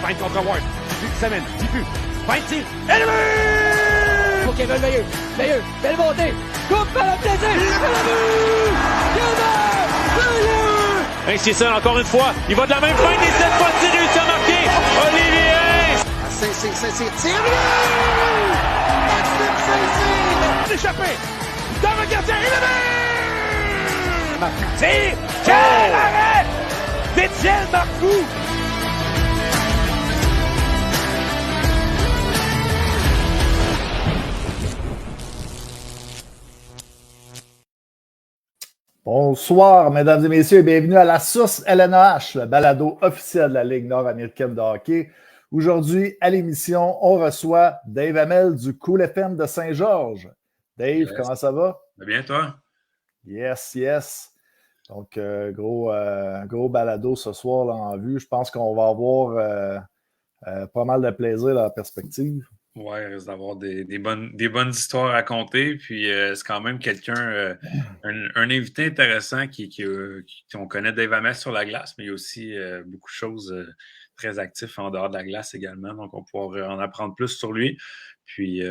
feinte contre Ward. Tipu qui s'amène. Tipu. Feinte, tire. Élevé! Pour Kevin Veilleux. Veilleux. Belle montée. Coupe à la plaisir. Ainsi seul encore une fois. Il va de la même feinte et cette fois il réussit à marquer. Olivier! Saint-Cyr tire. Maxime Saint-Cyr! Échappé! Dans le gardien, élevé! Tire! Quel arrêt! d'Étienne Marcoux! Bonsoir, mesdames et messieurs, et bienvenue à La Source LNH, le balado officiel de la Ligue nord-américaine de hockey. Aujourd'hui, à l'émission, on reçoit Dave Hamel du Cool FM de Saint-Georges. Dave, comment ça va? Bien, toi? Yes. Donc, gros balado ce soir là, en vue. Je pense qu'on va avoir pas mal de plaisir dans la perspective. Ouais, il risque d'avoir des bonnes histoires à raconter. Puis c'est quand même quelqu'un, un invité intéressant on connaît Dave Hamel sur la glace, mais il y a aussi beaucoup de choses très actives en dehors de la glace également. Donc, on pourra en apprendre plus sur lui. Puis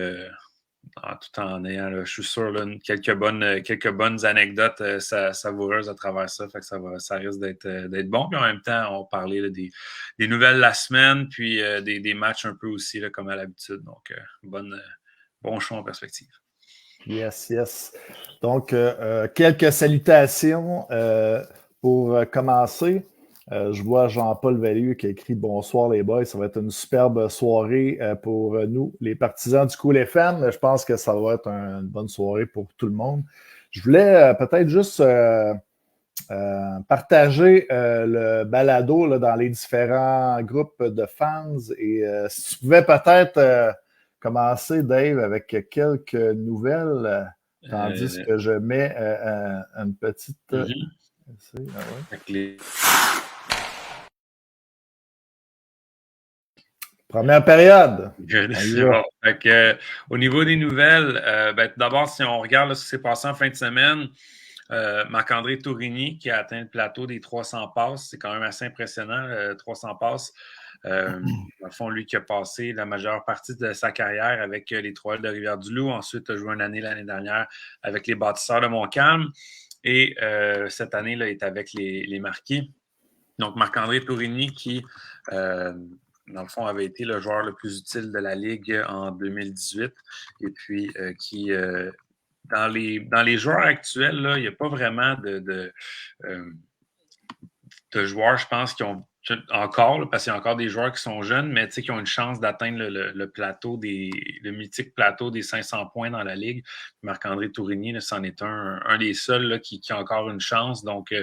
tout en ayant, là, je suis sûr, là, quelques bonnes anecdotes savoureuses à travers ça. Fait que ça risque d'être bon. Puis en même temps, on parlait là, des nouvelles de la semaine, puis des matchs un peu aussi, là, comme à l'habitude. Donc, bon choix en perspective. Yes. Donc, quelques salutations pour commencer. Je vois Jean-Paul Veilleux qui a écrit « Bonsoir les boys ». Ça va être une superbe soirée pour nous, les partisans du Cool FM. Je pense que ça va être une bonne soirée pour tout le monde. Je voulais peut-être juste partager le balado là, dans les différents groupes de fans. Et si tu pouvais peut-être commencer, Dave, avec quelques nouvelles, tandis que je mets une petite... Première période. Fait que, au niveau des nouvelles, d'abord, si on regarde là, ce qui s'est passé en fin de semaine, Marc-André Tourigny qui a atteint le plateau des 300 passes, c'est quand même assez impressionnant, 300 passes. Dans le fond, lui qui a passé la majeure partie de sa carrière avec les Trois de Rivière-du-Loup, ensuite a joué une année l'année dernière avec les Bâtisseurs de Montcalm et cette année, là, est avec les Marquis. Donc, Marc-André Tourigny qui... dans le fond, avait été le joueur le plus utile de la Ligue en 2018. Et puis, dans les joueurs actuels, là, il n'y a pas vraiment de joueurs, je pense, qui ont encore, là, parce qu'il y a encore des joueurs qui sont jeunes, mais qui ont une chance d'atteindre le mythique plateau des 500 points dans la Ligue. Marc-André Tourigny, là, c'en est un des seuls là, qui a encore une chance. Donc,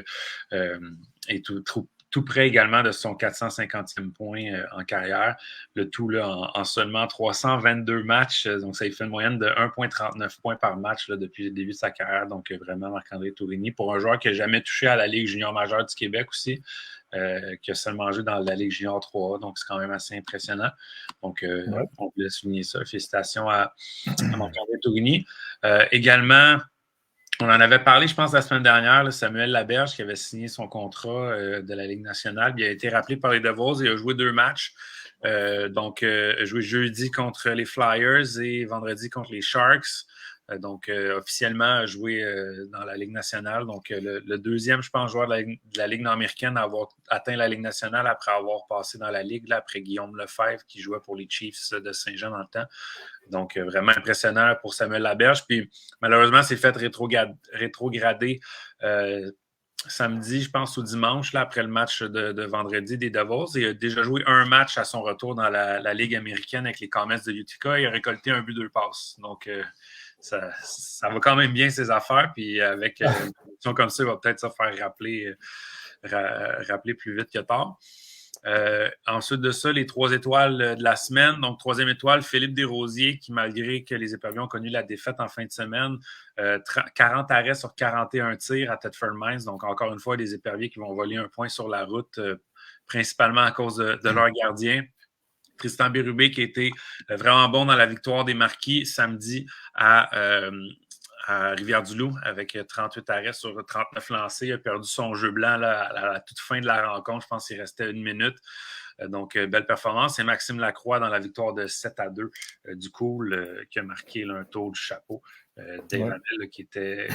et tout près également de son 450e point en carrière. Le tout là, en seulement 322 matchs. Donc, ça lui fait une moyenne de 1,39 points par match là, depuis le début de sa carrière. Donc, vraiment, Marc-André Tourigny, pour un joueur qui n'a jamais touché à la Ligue junior majeure du Québec aussi, qui a seulement joué dans la Ligue junior 3A. Donc, c'est quand même assez impressionnant. Donc, on voulait souligner ça. Félicitations à Marc-André Tourigny. Également, on en avait parlé, je pense, la semaine dernière, là, Samuel Laberge, qui avait signé son contrat de la Ligue nationale. Il a été rappelé par les Devils et a joué 2 matchs. Donc, joué jeudi contre les Flyers et vendredi contre les Sharks. Donc, officiellement, a joué dans la Ligue nationale. Donc, le deuxième, je pense, joueur de la Ligue nord-américaine à avoir atteint la Ligue nationale après avoir passé dans la Ligue, là, après Guillaume Lefebvre, qui jouait pour les Chiefs de Saint-Jean dans le temps. Donc, vraiment impressionnant pour Samuel Laberge. Puis, malheureusement, c'est fait rétrograder samedi, je pense, ou dimanche, là, après le match de vendredi des Devils. Il a déjà joué un match à son retour dans la Ligue américaine avec les Comets de Utica. Il a récolté 1 but, 2 passes. Donc, ça va quand même bien, ses affaires. Puis, avec une position comme ça, il va peut-être se faire rappeler plus vite que tard. Ensuite de ça, les 3 étoiles de la semaine. Donc, 3e étoile, Philippe Desrosiers, qui, malgré que les Éperviers ont connu la défaite en fin de semaine, 40 arrêts sur 41 tirs à Thetford Mines. Donc, encore une fois, les Éperviers qui vont voler un point sur la route, principalement à cause de leur gardien. Tristan Bérubé, qui a été vraiment bon dans la victoire des Marquis samedi à Rivière-du-Loup avec 38 arrêts sur 39 lancés. Il a perdu son jeu blanc là, à la toute fin de la rencontre. Je pense qu'il restait 1 minute. Donc, belle performance. Et Maxime Lacroix dans la victoire de 7-2 du coup, qui a marqué là, un tour du chapeau. Dave Hamel, qui était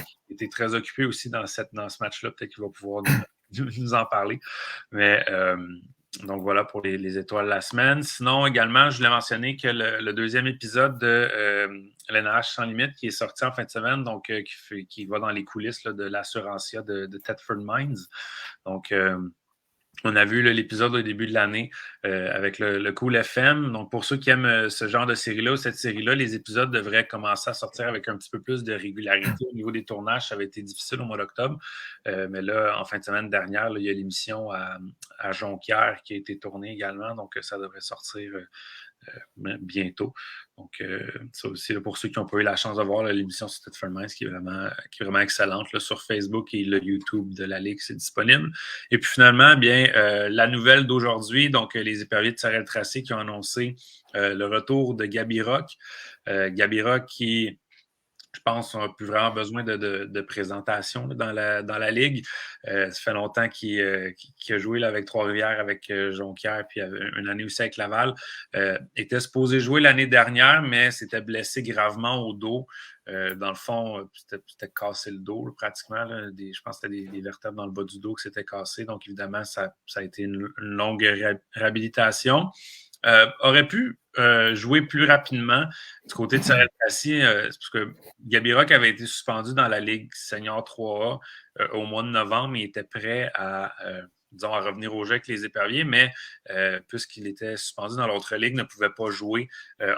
très occupé aussi dans ce match-là. Peut-être qu'il va pouvoir nous en parler. Mais donc voilà pour les étoiles de la semaine. Sinon, également, je voulais mentionner que le deuxième épisode de LNH Sans Limite qui est sorti en fin de semaine, donc qui va dans les coulisses là, de l'Assurancia de Thetford Mines. Donc, on a vu l'épisode au début de l'année avec le Cool FM. Donc, pour ceux qui aiment ce genre de série-là ou cette série-là, les épisodes devraient commencer à sortir avec un petit peu plus de régularité. Au niveau des tournages, ça avait été difficile au mois d'octobre. Mais là, en fin de semaine dernière, là, il y a l'émission à Jonquière qui a été tournée également. Donc, ça devrait sortir bientôt. Donc, ça aussi, là, pour ceux qui n'ont pas eu la chance de voir l'émission sur Thetford Mines, qui est vraiment excellente. Là, sur Facebook et le YouTube de la Ligue, c'est disponible. Et puis finalement, bien, la nouvelle d'aujourd'hui, donc les éperviers de Sorel-Tracy qui ont annoncé le retour de Gaby Rock. Gaby Rock qui, je pense, n'a plus vraiment besoin de présentation là, dans la Ligue. Ça fait longtemps qu'il a joué là, avec Trois-Rivières, avec Jonquière, puis une année aussi avec Laval. Était supposé jouer l'année dernière, mais s'était blessé gravement au dos. Dans le fond, c'était cassé le dos là, pratiquement. Là, je pense que c'était des vertèbres dans le bas du dos qui s'étaient cassées. Donc, évidemment, ça a été une longue réhabilitation. Aurait pu jouer plus rapidement du côté de Sorel-Tracy, parce que Gaby Rock avait été suspendu dans la Ligue Senior 3A au mois de novembre. Il était prêt à revenir au jeu avec les éperviers, mais puisqu'il était suspendu dans l'autre ligue, ne pouvait pas jouer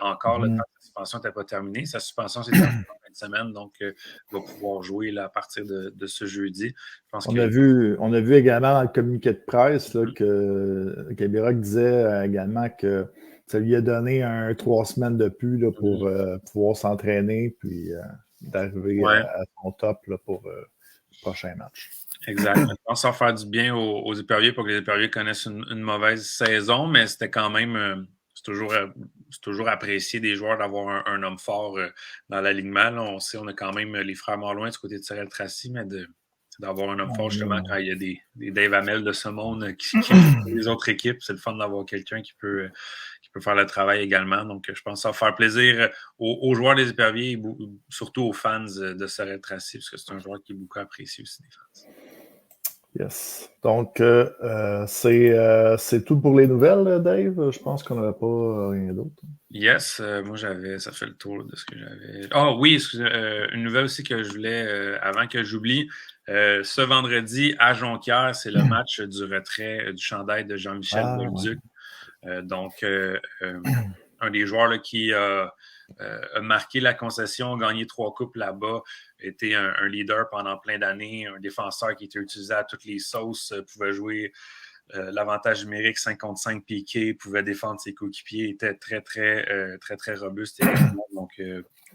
encore. Le temps de sa suspension n'était pas terminée. Sa suspension s'est terminée en fin de semaine, donc il va pouvoir jouer là, à partir de ce jeudi. Je pense on a vu également dans le communiqué de presse là, que Gaby Rock disait également que ça lui a donné 3 semaines de plus là, pour pouvoir s'entraîner puis d'arriver à son top là, pour le prochain match. Exact. Je pense en faire du bien aux éperviers pour que les éperviers connaissent une mauvaise saison, mais c'était quand même... c'est toujours apprécié des joueurs d'avoir un homme fort dans l'alignement. Là, on sait, on a quand même les frères Marloin du côté de Sorel-Tracy, mais d'avoir un homme fort justement quand il y a des Dave Hamel de ce monde qui les autres équipes. C'est le fun d'avoir quelqu'un qui peut faire le travail également. Donc, je pense que ça va faire plaisir aux joueurs des éperviers et surtout aux fans de Sorel-Tracy, parce que c'est un joueur qui est beaucoup apprécié aussi des fans. Yes. Donc, c'est tout pour les nouvelles, Dave. Je pense qu'on n'avait pas rien d'autre. Yes, moi ça fait le tour de ce que j'avais. Ah oui, excusez, une nouvelle aussi que je voulais, avant que j'oublie, ce vendredi à Jonquière, c'est le match du retrait du chandail de Jean-Michel Bolduc. Donc, un des joueurs là, qui a marqué la concession, gagné 3 coupes là-bas, était un leader pendant plein d'années, un défenseur qui était utilisé à toutes les sauces, pouvait jouer l'avantage numérique 5 contre 5 piqué, pouvait défendre ses coéquipiers, était très, très robuste. Donc,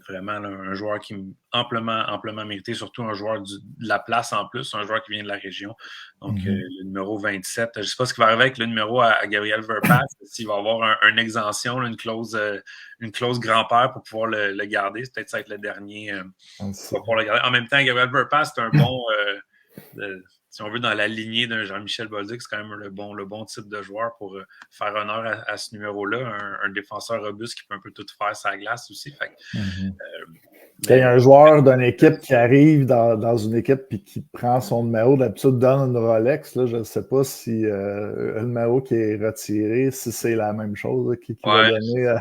vraiment là, un joueur qui amplement mérité, surtout un joueur de la place en plus, un joueur qui vient de la région. Donc, le numéro 27. Je ne sais pas ce qui va arriver avec le numéro à Gabriel Verpass, s'il va avoir une exemption, une clause grand-père pour pouvoir le garder. Peut-être ça va être le dernier pour pouvoir le garder. En même temps, Gabriel Verpass, c'est un bon... si on veut, dans la lignée d'un Jean-Michel Bolduc, c'est quand même le bon type de joueur pour faire honneur à ce numéro-là. Un défenseur robuste qui peut un peu tout faire sur la glace aussi. Fait que, il y a un joueur d'une équipe qui arrive dans une équipe et qui prend son numéro, d'habitude donne une Rolex. Là, je ne sais pas si le numéro qui est retiré, si c'est la même chose, là, qui va donner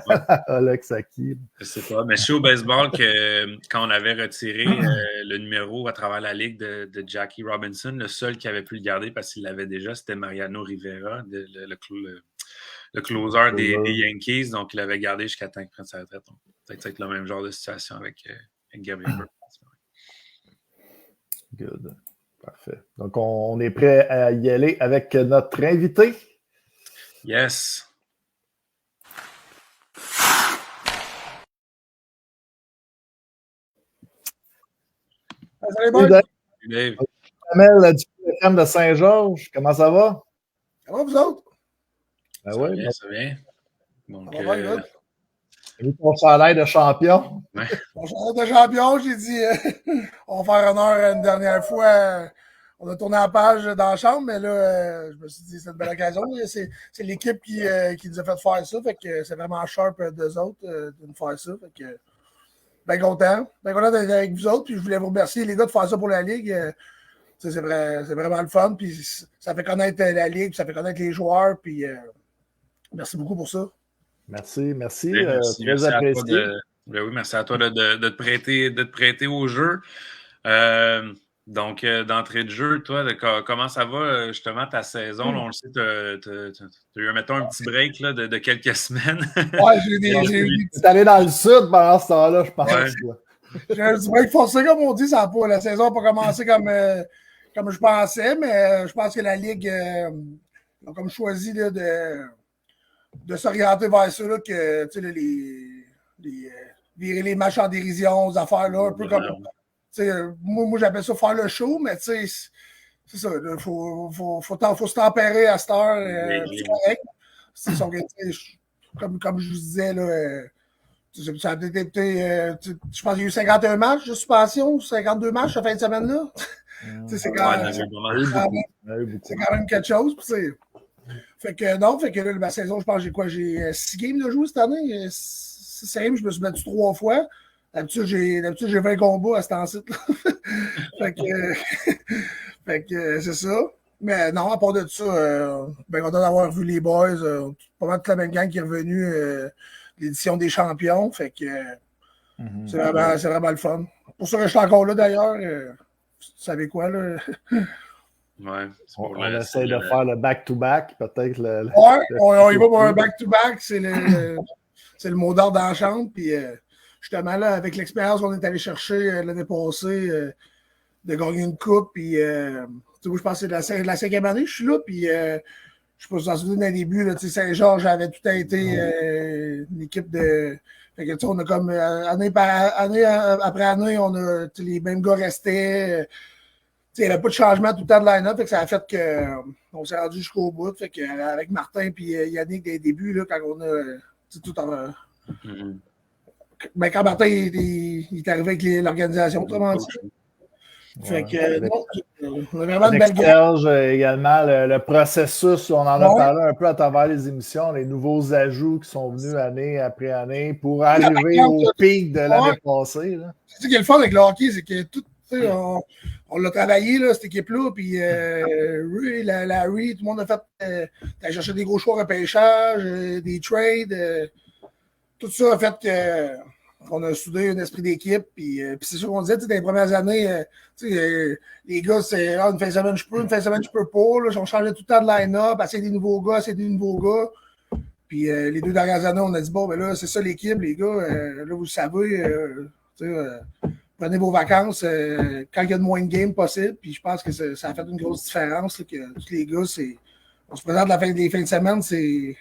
Rolex à qui. Je ne sais pas, mais je sais au baseball que quand on avait retiré le numéro à travers la ligue de Jackie Robinson, le seul qui avait pu le garder parce qu'il l'avait déjà, c'était Mariano Rivera, le closer des Yankees. Donc, il l'avait gardé jusqu'à temps qu'il prenne sa retraite. Donc, peut-être que ça va être le même genre de situation avec Gabriel Verpass. Good. Parfait. Donc, on est prêt à y aller avec notre invité. Yes. Salut, boys. Dave. Amel du FM de Saint-Georges, comment ça va? Ça va, vous autres? Ben Ça oui, va bien. Donc, Ça va bien, ton salaire de champion. Mon chandail de champion, j'ai dit, on va faire honneur une dernière fois on a tourné la page dans la chambre, mais là, je me suis dit, c'est une belle occasion. C'est l'équipe qui nous a fait faire ça. Fait que c'est vraiment sharp d'eux autres de nous faire ça. Fait que, bien content. Bien content d'être avec vous autres. Puis je voulais vous remercier, les gars, de faire ça pour la Ligue. C'est vraiment le fun. Puis ça fait connaître la Ligue, puis ça fait connaître les joueurs. Puis merci beaucoup pour ça. Merci. Très apprécié. Oui, merci à toi de te prêter au jeu. Donc, d'entrée de jeu, toi, comment ça va justement ta saison? Là, on le sait, tu as eu, mettons, un petit break là, de quelques semaines. Ouais, j'ai Tu es allé dans le sud pendant ce temps-là, je pense. Ouais. J'ai un petit break forcé, comme on dit. La saison n'a pas commencé comme je pensais, mais je pense que la Ligue a comme choisi là, de s'orienter vers ça, là, que virer les matchs en dérision, aux affaires là, un peu comme. Moi j'appelle ça faire le show, mais c'est ça. Il faut se tempérer à cette heure. C'est correct. Comme je vous disais, là, ça a peut-être été. Je pense qu'il y a eu 51 matchs de suspension, 52 matchs cette fin de semaine-là. C'est quand même quelque chose. Fait que là, ma saison, je pense que j'ai 6 games de jouer cette année. 6 games, je me suis battu 3 fois. D'habitude, j'ai 20 combats à ce temps-ci. fait que c'est ça. Mais non, à part de ça, bien content d'avoir vu les boys. Pas mal toute la même gang qui est revenue l'édition des champions. Fait que c'est vraiment le fun. Pour ça que je suis encore là d'ailleurs. Vous savez quoi, là? Ouais, on essaie de faire le back-to-back, peut-être. On y va pour un back-to-back. C'est le mot d'ordre dans la chambre. Puis justement, là, avec l'expérience qu'on est allé chercher l'année passée, de gagner une coupe, puis je pense que c'est la 5e année que je suis là, puis je sais pas si vous en souvenez, dans les débuts, Saint-Georges avait tout été une équipe de... Fait que, on a comme année après année, on a les mêmes gars restaient. Il n'y avait pas de changement tout le temps de line-up, fait que ça a fait qu'on s'est rendu jusqu'au bout. Fait que, avec Martin et Yannick dès les débuts, là, quand on a tout en. Ben, quand Martin il est arrivé avec l'organisation, autrement dit. Fait que on a vraiment une belle guerre. Également, le processus, on en a parlé un peu à travers les émissions, les nouveaux ajouts qui sont venus année après année pour arriver au pic de l'année passée. C'est ce qui est le fun avec le hockey, c'est que tout, on l'a travaillé, là, cette équipe-là, puis Larry, tout le monde a fait t'as cherché des gros choix de repêchage, des trades, tout ça a fait qu'on a soudé un esprit d'équipe, puis c'est sûr qu'on disait, dans les premières années, les gars, c'est une fin de semaine je peux, une fin de semaine je peux pas, là, on changeait tout le temps de line-up, essayer des nouveaux gars, puis les 2 dernières années, on a dit, bon, ben là, c'est ça l'équipe, les gars, là, vous le savez, prenez vos vacances quand il y a de moins de games possible, puis je pense que ça a fait une grosse différence, là, que tous les gars, on se présente à la fin des fins de semaine, c'est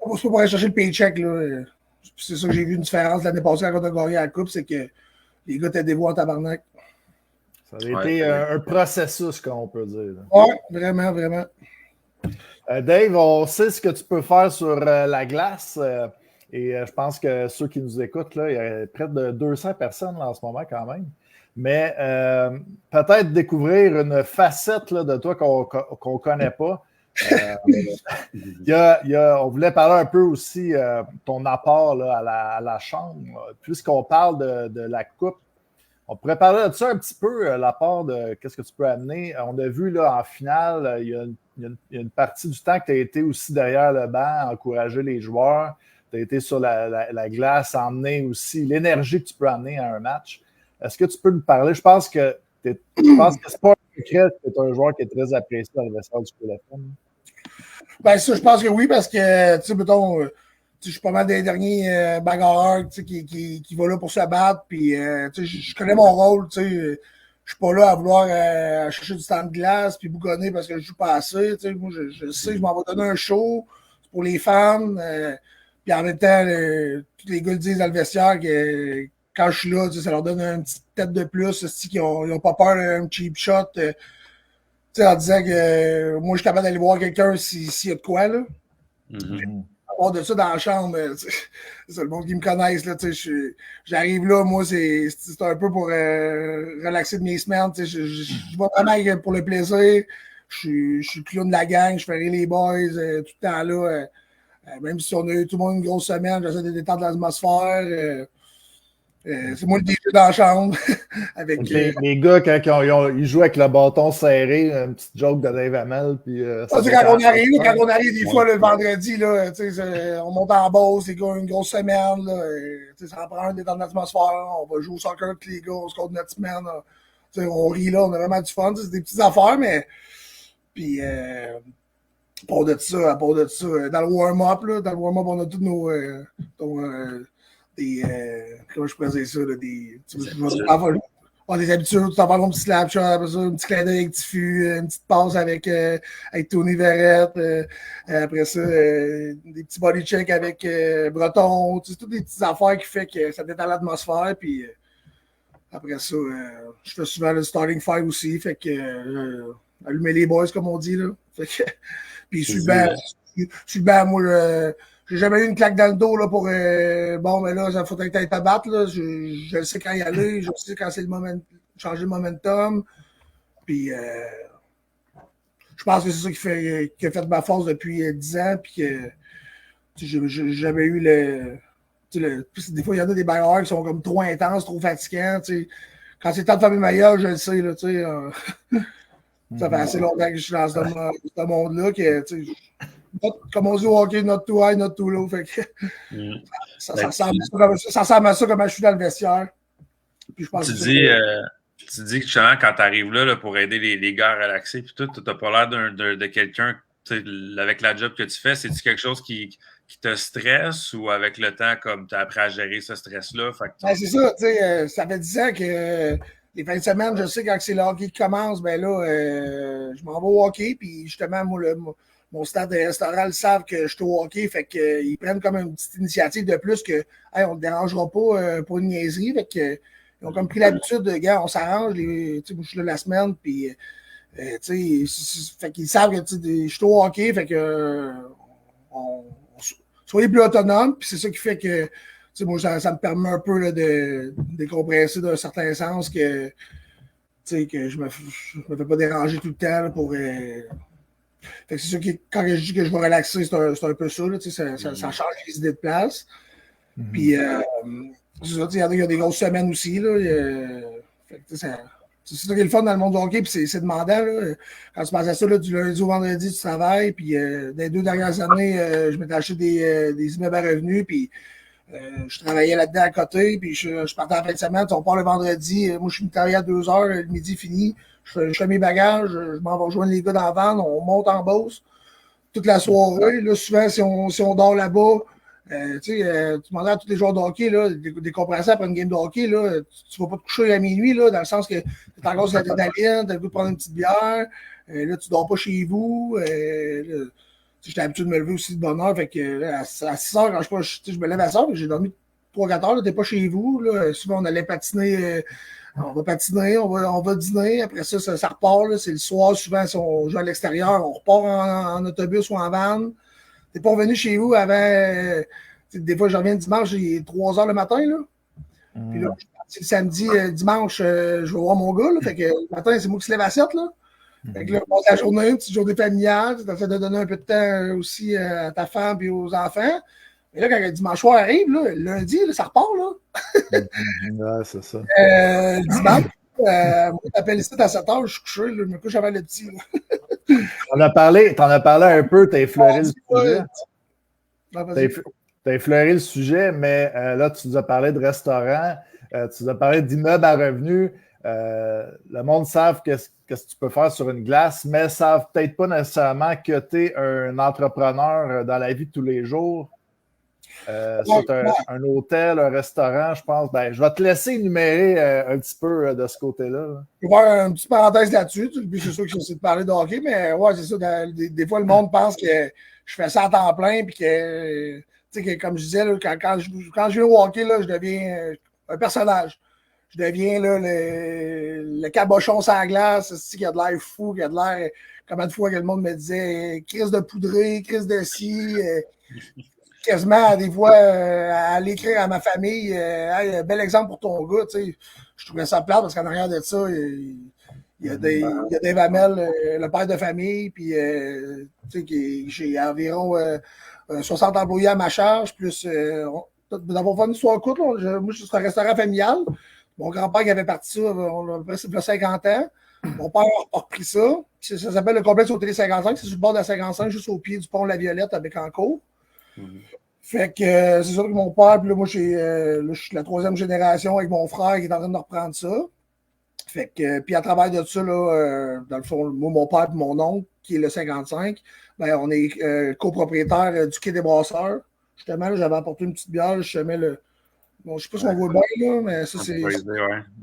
pas pour aller chercher le paycheck, là. C'est ça que j'ai vu une différence l'année passée quand on a gagné la coupe, c'est que les gars étaient dévoués en tabarnak. Ça a été un processus, comme on peut dire. Oui, vraiment, vraiment. Dave, on sait ce que tu peux faire sur la glace. Et je pense que ceux qui nous écoutent, là, il y a près de 200 personnes là, en ce moment quand même. Mais peut-être découvrir une facette là, de toi qu'on ne connaît pas. On voulait parler un peu aussi ton apport là, à la chambre. Puisqu'on parle de la coupe, on pourrait parler de ça un petit peu, l'apport de qu'est-ce que tu peux amener. On a vu là, en finale, il y a une partie du temps que tu as été aussi derrière le banc, encourager les joueurs. Tu as été sur la glace, emmener aussi l'énergie que tu peux amener à un match. Est-ce que tu peux nous parler? Je pense que c'est pas un secret que tu es un joueur qui est très apprécié dans le vestiaire du téléphone. Ben ça, je pense que oui, parce que, tu sais, mettons, je suis pas mal des derniers bagarreurs qui vont là pour se battre, puis je connais mon rôle, tu sais. Je suis pas là à vouloir chercher du temps de glace puis bougonner parce que je joue pas assez. Moi, je sais, je m'en vais donner un show pour les fans. Puis en même temps, tous les gars le disent dans le vestiaire que quand je suis là, ça leur donne une petite tête de plus, qui n'ont pas peur d'un cheap shot. En disant que moi, je suis capable d'aller voir quelqu'un s'il y a de quoi. Là. part de ça dans la chambre, c'est le monde qui me connaisse. Là, j'arrive là, moi, c'est un peu pour relaxer de mes semaines. Je vais vraiment pour le plaisir. Je suis le clown de la gang, je fais rire les boys tout le temps là. Même si on a eu tout le monde une grosse semaine, j'essaie de détendre l'atmosphère. C'est moi le DJ dans la chambre. Avec, les gars, quand ils jouent avec le bâton serré, une petite joke de Dave Hamel. Puis, quand on arrive des fois le vendredi, là, on monte en boss, c'est une grosse semaine. Là, ça en prend un détendre l'atmosphère. On va jouer au soccer avec les gars, on se compte notre semaine. On rit là, on a vraiment du fun. C'est des petites affaires, mais. Puis, à part de ça, dans le warm-up, on a tous nos. Comment je pourrais dire ça? Des habitudes, tu t'en parles un petit slapshot, un petit clin d'œil avec Tifu, une petite passe avec Tony Verrette, après ça, des petits body checks avec Breton, toutes des petites affaires qui fait que ça détend l'atmosphère. Puis après ça, je fais souvent le starting five aussi, fait que allumer les boys, comme on dit. Là. Fait que, puis je suis bien, moi, j'ai jamais eu une claque dans le dos là, pour bon, mais là, il faut être à battre. Là. Je sais quand y aller, je sais quand c'est le moment de changer le momentum. Puis je pense que c'est ça qui a fait ma force depuis 10 ans. Puis que j'ai jamais eu des fois, il y en a des bagarres qui sont comme trop intenses, trop fatigants. Quand c'est temps de faire mes maillots, je le sais. Là, ça fait assez longtemps que je suis dans ce monde-là que comme on dit au hockey, not too high, not too low. Fait que, ça ressemble à ça comme je suis dans le vestiaire. Puis je pense tu dis que justement, quand tu arrives là, pour aider les gars à relaxer, puis tout, tu n'as pas l'air de quelqu'un, avec la job que tu fais, c'est-tu quelque chose qui te stresse ou avec le temps, comme tu as appris à gérer ce stress-là? C'est ça, tu sais, ça fait 10 ans que les fins de semaine, je sais quand c'est le hockey qui commence, ben là, je m'en vais au hockey, puis justement, moi, mon stade de restaurant le savent que je suis au hockey, fait qu'ils prennent comme une petite initiative de plus que hey, on ne te dérangera pas pour une niaiserie. Fait que, ils ont comme pris l'habitude de gars, on s'arrange, moi je suis là la semaine, puis fait qu'ils savent que je suis au hockey, fait que soyez plus autonome, puis c'est ça qui fait que moi, ça me permet un peu là, de décompresser d'un certain sens que je me fais pas déranger tout le temps là, pour. Fait que c'est sûr que quand je dis que je vais relaxer, c'est un peu ça, là, ça change les idées de place. Puis, il y a des grosses semaines aussi. Là, c'est ça qui est le fun dans le monde du hockey, puis c'est demandant. Là, quand tu passes à ça, là, du lundi au vendredi, tu travailles. Puis, dans les 2 dernières années, je m'étais acheté des immeubles à revenus. Puis, je travaillais là-dedans à côté. Puis, je partais en fin de semaine. On part le vendredi. Moi, je suis travaillé à 2 heures. Le midi fini. Je fais mes bagages, je m'en vais rejoindre les gars dans la van, on monte en Beauce toute la soirée. Là, souvent, si on dort là-bas, tu demandes à tous les joueurs de hockey, là, décompresser après une game de hockey, là, tu ne vas pas te coucher à minuit, là, dans le sens que tu es encore sur la l'adrénaline, tu as le goût de prendre une petite bière, là, tu ne dors pas chez vous. J'étais habitué de me lever aussi de bonne heure, fait que à 6 heures, quand je me lève à 6 heures, j'ai dormi 3-4 heures, tu n'es pas chez vous. Là, souvent, on allait patiner. On va patiner, on va dîner. Après ça repart. Là, c'est le soir. Souvent, si on joue à l'extérieur, on repart en autobus ou en van. T'es pas revenu chez vous avant. Des fois, je reviens dimanche, il est 3 heures le matin. Là. Puis là, le samedi, dimanche, je vais voir mon gars. Là, fait que le matin, c'est moi qui se lève à 7. Là. Fait que là, on passe la journée, une petite journée familiale. Ça fait de donner un peu de temps aussi à ta femme et aux enfants. Et là, quand le dimanche soir arrive, là, lundi, là, ça repart. Là. Ouais, c'est ça. Dimanche, on t'appelle ici à 7 heures, je suis couché, là, je me couche avant le petit. T'en as parlé un peu, t'as effleuré le sujet. T'as effleuré le sujet, mais là, tu nous as parlé de restaurant, tu nous as parlé d'immeubles à revenus. Le monde savent qu'est-ce que tu peux faire sur une glace, mais ne savent peut-être pas nécessairement que tu es un entrepreneur dans la vie de tous les jours. C'est un hôtel, un restaurant, je pense. Ben, je vais te laisser énumérer un petit peu de ce côté-là. Je vais faire une petite parenthèse là-dessus. Puis c'est sûr que j'essaie de parler de hockey, mais ouais, c'est ça. Des fois, le monde pense que je fais ça à temps plein. Puis que comme je disais, là, quand je viens au hockey, là, je deviens un personnage. Je deviens là, le cabochon sans glace, qui a de l'air fou, qui a de l'air. Combien de fois que le monde me disait crise de poudré, crise de scie. quasiment des fois à l'écrire à ma famille, hey, bel exemple pour ton gars, tu sais. Je trouvais ça plate parce qu'en arrière de ça, il y a Dave Hamel, le père de famille, puis tu sais, j'ai environ 60 employés à ma charge, plus d'avoir fait une histoire courte, là, moi, je suis un restaurant familial. Mon grand-père qui avait parti ça, on a presque 50 ans. Mon père a repris ça. Ça s'appelle le complexe Hôtel 55. C'est sur le bord de la 55, juste au pied du pont La Violette à Bécancour. Fait que c'est sûr que mon père, puis là, moi, je suis la 3e génération avec mon frère qui est en train de reprendre ça. Fait que, puis à travers de ça, là, dans le fond, moi, mon père et mon oncle, qui est le 55, ben, on est copropriétaire du Quai des Brasseurs. Justement, là, j'avais apporté une petite bière, justement, bon, je sais pas si on voit bien, là, mais ça, c'est. Ouais.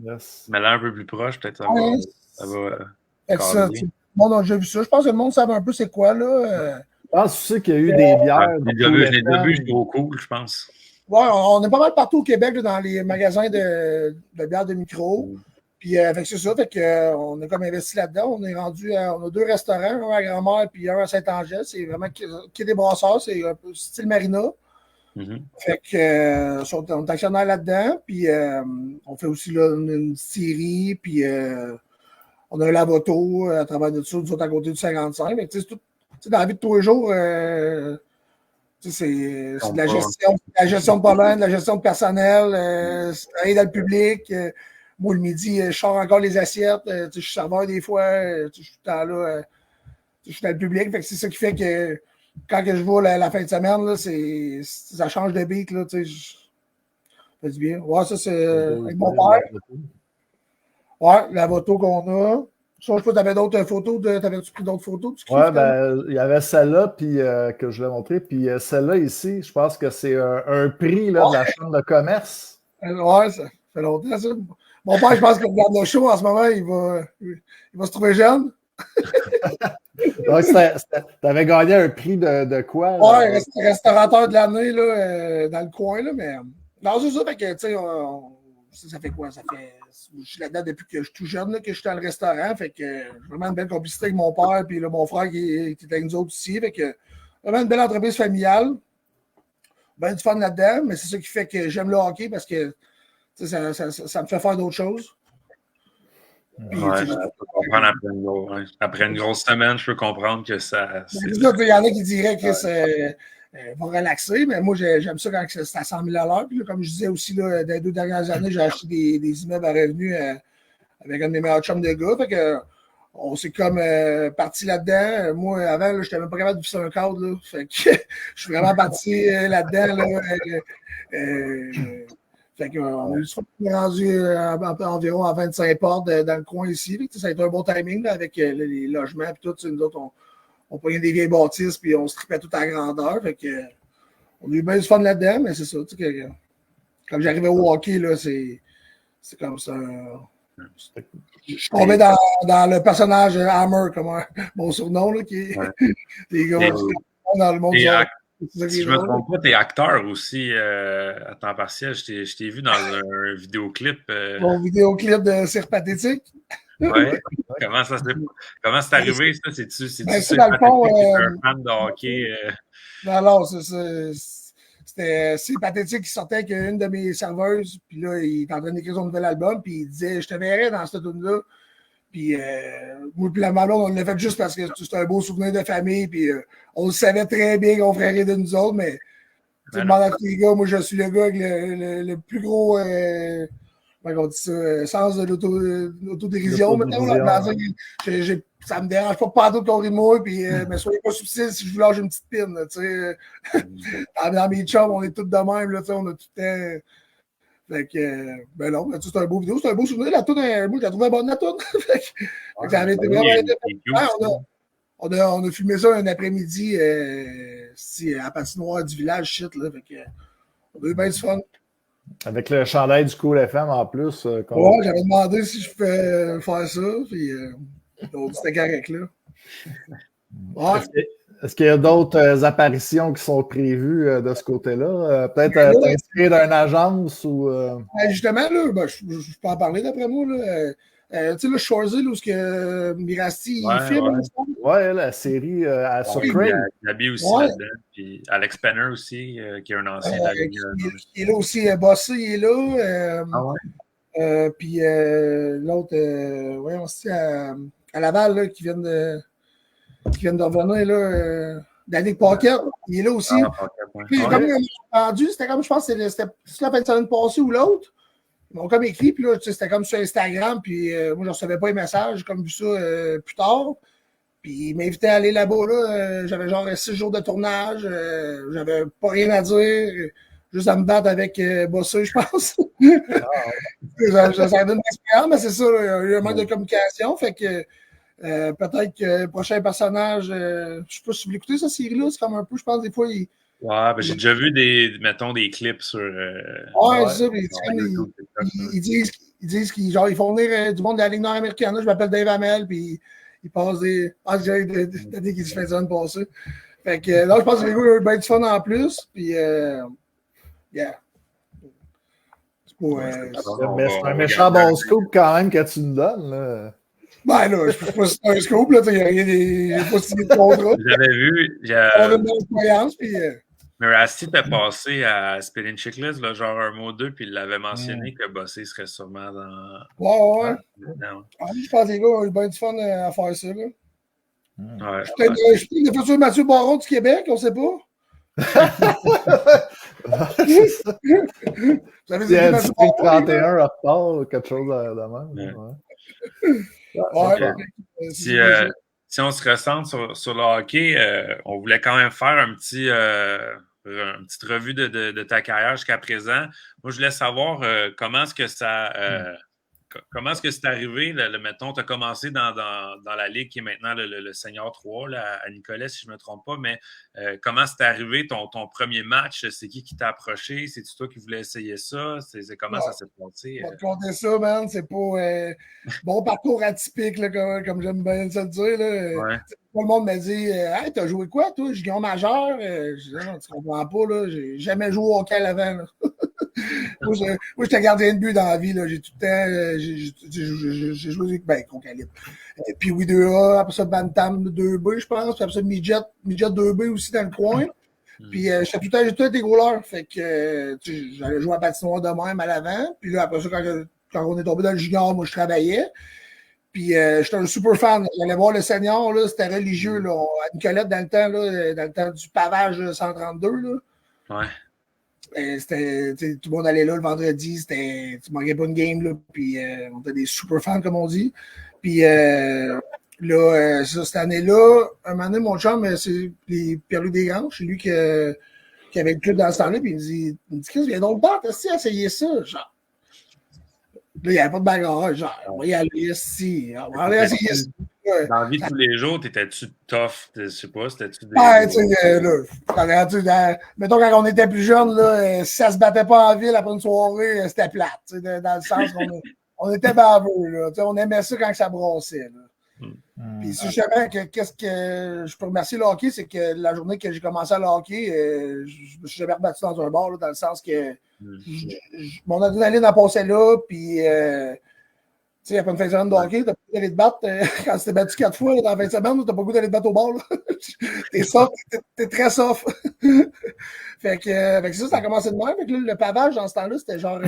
Yes. Mais là, un peu plus proche, peut-être ça va ça, tout le monde a déjà vu ça. Je pense que le monde savait un peu c'est quoi, là. Je pense aussi qu'il y a eu des bières. Je l'ai déjà vu, c'est cool, je pense. Ouais, on est pas mal partout au Québec, là, dans les magasins de bières de micro. Puis, c'est ça, fait qu'on a comme investi là-dedans. On est rendu on a 2 restaurants, un à Grand-Mère puis un à Saint-Angèle. C'est vraiment Quai des Brasseurs, c'est un peu style marina. Fait que on est actionnaire là-dedans, puis on fait aussi là, une série, puis on a un lavoto à travers de ça, nous autres à côté du 55. Fait que, dans la vie de tous les jours, c'est de la gestion de problèmes, de la gestion de personnel, travailler dans le public. Moi, le midi, je sors encore les assiettes, je suis serveur des fois, je suis tout le temps là, je suis dans le public. Fait que c'est ça qui fait que quand que je vois la fin de semaine, là, ça change de beat. Là, ça fait du bien. Ouais, ça, c'est avec mon père. Ouais, la photo qu'on a. Je ne sais pas, tu avais d'autres photos. T'avais-tu pris d'autres photos? Oui, ben, il y avait celle-là puis, que je voulais montrer. Puis celle-là ici, je pense que c'est un prix là, de la Chambre de commerce. Ouais, ça fait longtemps, ça. Mon père, je pense qu'il regarde le show en ce moment, il va se trouver jeune. Donc, tu avais gagné un prix de quoi? Ouais, restaurateur de l'année là, dans le coin, là, mais. Non, c'est ça, fait que, tu sais, ça fait quoi? Ça fait. Je suis là-dedans depuis que je suis tout jeune, là, que je suis dans le restaurant. Fait que vraiment une belle complicité avec mon père, puis là, mon frère qui est avec nous autres aussi. Fait que vraiment une belle entreprise familiale. Ben du fun là-dedans, mais c'est ça qui fait que j'aime le hockey parce que ça me fait faire d'autres choses. Puis, je peux comprendre après une grosse semaine, je peux comprendre que ça. Il y en a qui diraient que c'est va relaxer, mais moi j'aime ça quand c'est à 100 000 à l'heure. Puis là, comme je disais aussi, là, dans les 2 dernières années, j'ai acheté des immeubles à revenus avec un de mes meilleurs chums de gars. Fait que on s'est comme parti là-dedans. Moi, avant, je n'étais même pas capable de visser un cadre. Là. Fait que je suis vraiment parti là-dedans. Fait qu'on est rendu environ à 25 portes dans le coin ici. Fait que, ça a été un bon timing là, avec les logements et tout. Nous autres, on prenait des vieilles bâtisses puis on se tripait tout à grandeur. Fait que, on a eu bien du fun là-dedans, mais c'est ça. Quand j'arrivais au hockey, là, c'est comme ça. Je suis tombé dans le personnage Hammer, comme mon surnom, là, qui est des gars dans le monde du hockey. Si je ne me trompe pas, tu es acteur aussi à temps partiel. Je t'ai vu dans un vidéoclip. Mon vidéoclip de Cirque Pathétique. Oui. Comment c'est arrivé, ça? C'est-tu dans le fond, un fan de hockey? Non, c'était Pathétique qui sortait avec une de mes serveuses. Puis là, il est en train d'écrire son nouvel album. Puis il disait, je te verrai dans cette tune-là. Puis moi et la maman, on l'a fait juste parce que c'était un beau souvenir de famille. Puis on le savait très bien qu'on ferait rire de nous autres, mais tu demandes à tous les gars, moi je suis le gars avec le plus gros comment on dit ça, sens de l'autodérision. Ça me dérange pas partout qu'on rit de moi, puis, mais soyez pas subtil si je vous lâche une petite pine. Dans mes chums, on est tous de même, là, on a tout le temps. Fait que, ben non, c'est un beau vidéo, c'est un beau souvenir. La toune, moi, je la trouvais bonne, la toune. Ça avait été vraiment. On a filmé ça un après-midi à la patinoire du village, shit, là. Fait que, on a eu bien du fun. Avec le chandail du Cool FM en plus. Ouais, j'avais demandé si je pouvais faire ça, puis c'était correct, là. Ouais. Est-ce qu'il y a d'autres apparitions qui sont prévues de ce côté-là? Peut-être t'inspirer d'une agence ou. Justement, là, je peux en parler d'après moi. Là, Tu sais, le Shoresy, où Mirasti il filme. Ouais, la série sur Crave. Gabi aussi là-dedans. Puis Alex Penner aussi, qui est un ancien de la Ligue. Il est là aussi. Bossé, il est là. Puis l'autre, on se dit à Laval, là, qui viennent de revenir, là, Danick Paquette, il est là aussi. C'était comme, je pense, c'était la fin de semaine passée ou l'autre. Ils m'ont comme écrit, puis là, c'était comme sur Instagram, puis moi, je ne recevais pas les messages, j'ai comme vu ça plus tard. Puis ils m'invitaient à aller là-bas, là. J'avais genre 6 jours de tournage, j'avais pas rien à dire, juste à me battre avec Bossé, je pense. Ça donne une expérience, mais c'est ça, il y a eu un manque de communication, fait que peut-être que le prochain personnage, je ne sais pas si vous l'écoutez, cette série-là, c'est comme un peu, je pense, des fois, j'ai déjà vu des clips sur. C'est ça, ils disent qu'ils font venir du monde de la Ligue nord-américaine. Je m'appelle Dave Hamel, puis ils passent des. J'ai dit qu'ils se font ça passer. Fait que là, je pense que les gars ont eu bien du fun en plus, puis yeah. Mais c'est un méchant bon scoop quand même que tu nous donnes, là. Ben là, je sais pas si c'est un scoop, là, il n'y a pas signé de contrat. J'avais vu. On a une bonne expérience, puis. Mais Rasty était passé à Spinning Chicklets, là, genre un mot ou deux, puis il l'avait mentionné que Bossé serait sûrement dans. Ouais. Je pense que les gars ont eu bien du fun à faire ça, là. Ouais. Je suis peut-être le futur Mathieu Baron du Québec, on ne sait pas. Vous avez dit Mathieu Baron, 31 à part ou quelque chose de même. Si on se recentre sur le hockey, on voulait quand même faire une petite revue de ta carrière jusqu'à présent. Moi, je voulais savoir comment est-ce que c'est arrivé, mettons, tu as commencé dans la ligue qui est maintenant le Senior 3 là, à Nicolet, si je ne me trompe pas, mais comment c'est arrivé ton premier match? C'est qui t'a approché? C'est-tu toi qui voulais essayer ça? Comment ça s'est passé? On va te compter ça, man. C'est pas bon parcours atypique, là, comme j'aime bien ça le dire. Là. Tout le monde me dit hey, t'as joué quoi, toi? Je gagne majeur. Je dis non, tu comprends pas, là. J'ai jamais joué au hockey avant. Là. Moi, j'étais gardien de but dans la vie. Là. J'ai tout le temps. J'ai joué avec au calibre. Puis oui, 2A, après ça, Bantam 2B, je pense. Puis après ça, Midget 2B aussi dans le coin. Puis j'ai tout le temps été goalers. Fait que j'allais jouer à patinoire de même à l'avant. Puis là, après ça, quand on est tombé dans le junior, moi, je travaillais. Puis j'étais un super fan. J'allais voir le senior, là, c'était religieux. Là, à Nicolette, dans le temps du pavage 132. Là. Ouais. C'était, tout le monde allait là le vendredi, tu manquais pas une game, là, puis on était des super fans, comme on dit. Puis là, cette année-là, un moment donné, mon chum, c'est Pierre-Louis Desgranges, c'est lui qui avait le club dans ce temps-là, puis il me dit Chris, viens donc battre, essayer ça, genre. Là, il n'y avait pas de bagarre, genre, on va y aller ici, on va aller essayer ça. Dans la vie de tous les jours, t'étais-tu tough? Je sais pas, c'était-tu des... Ouais, tu sais, mettons, quand on était plus jeune, là, si ça se battait pas en ville après une soirée, c'était plate, tu sais, dans le sens qu'on était baveux, là, tu sais, on aimait ça quand ça brassait, là. Puis si justement, qu'est-ce que je peux remercier le hockey, c'est que la journée que j'ai commencé à le hockey, je me suis jamais rebattu dans un bar, là, dans le sens que mon adrénaline a passé là, puis tu sais, après une fin de semaine de hockey, t'as pas goût d'aller te battre. Quand tu t'es battu 4 fois là, dans la fin de semaine, t'as pas goût d'aller te battre au bar. T'es soft, t'es très soft. fait que ça a commencé de même. Fait que là, le pavage, dans ce temps-là, c'était genre...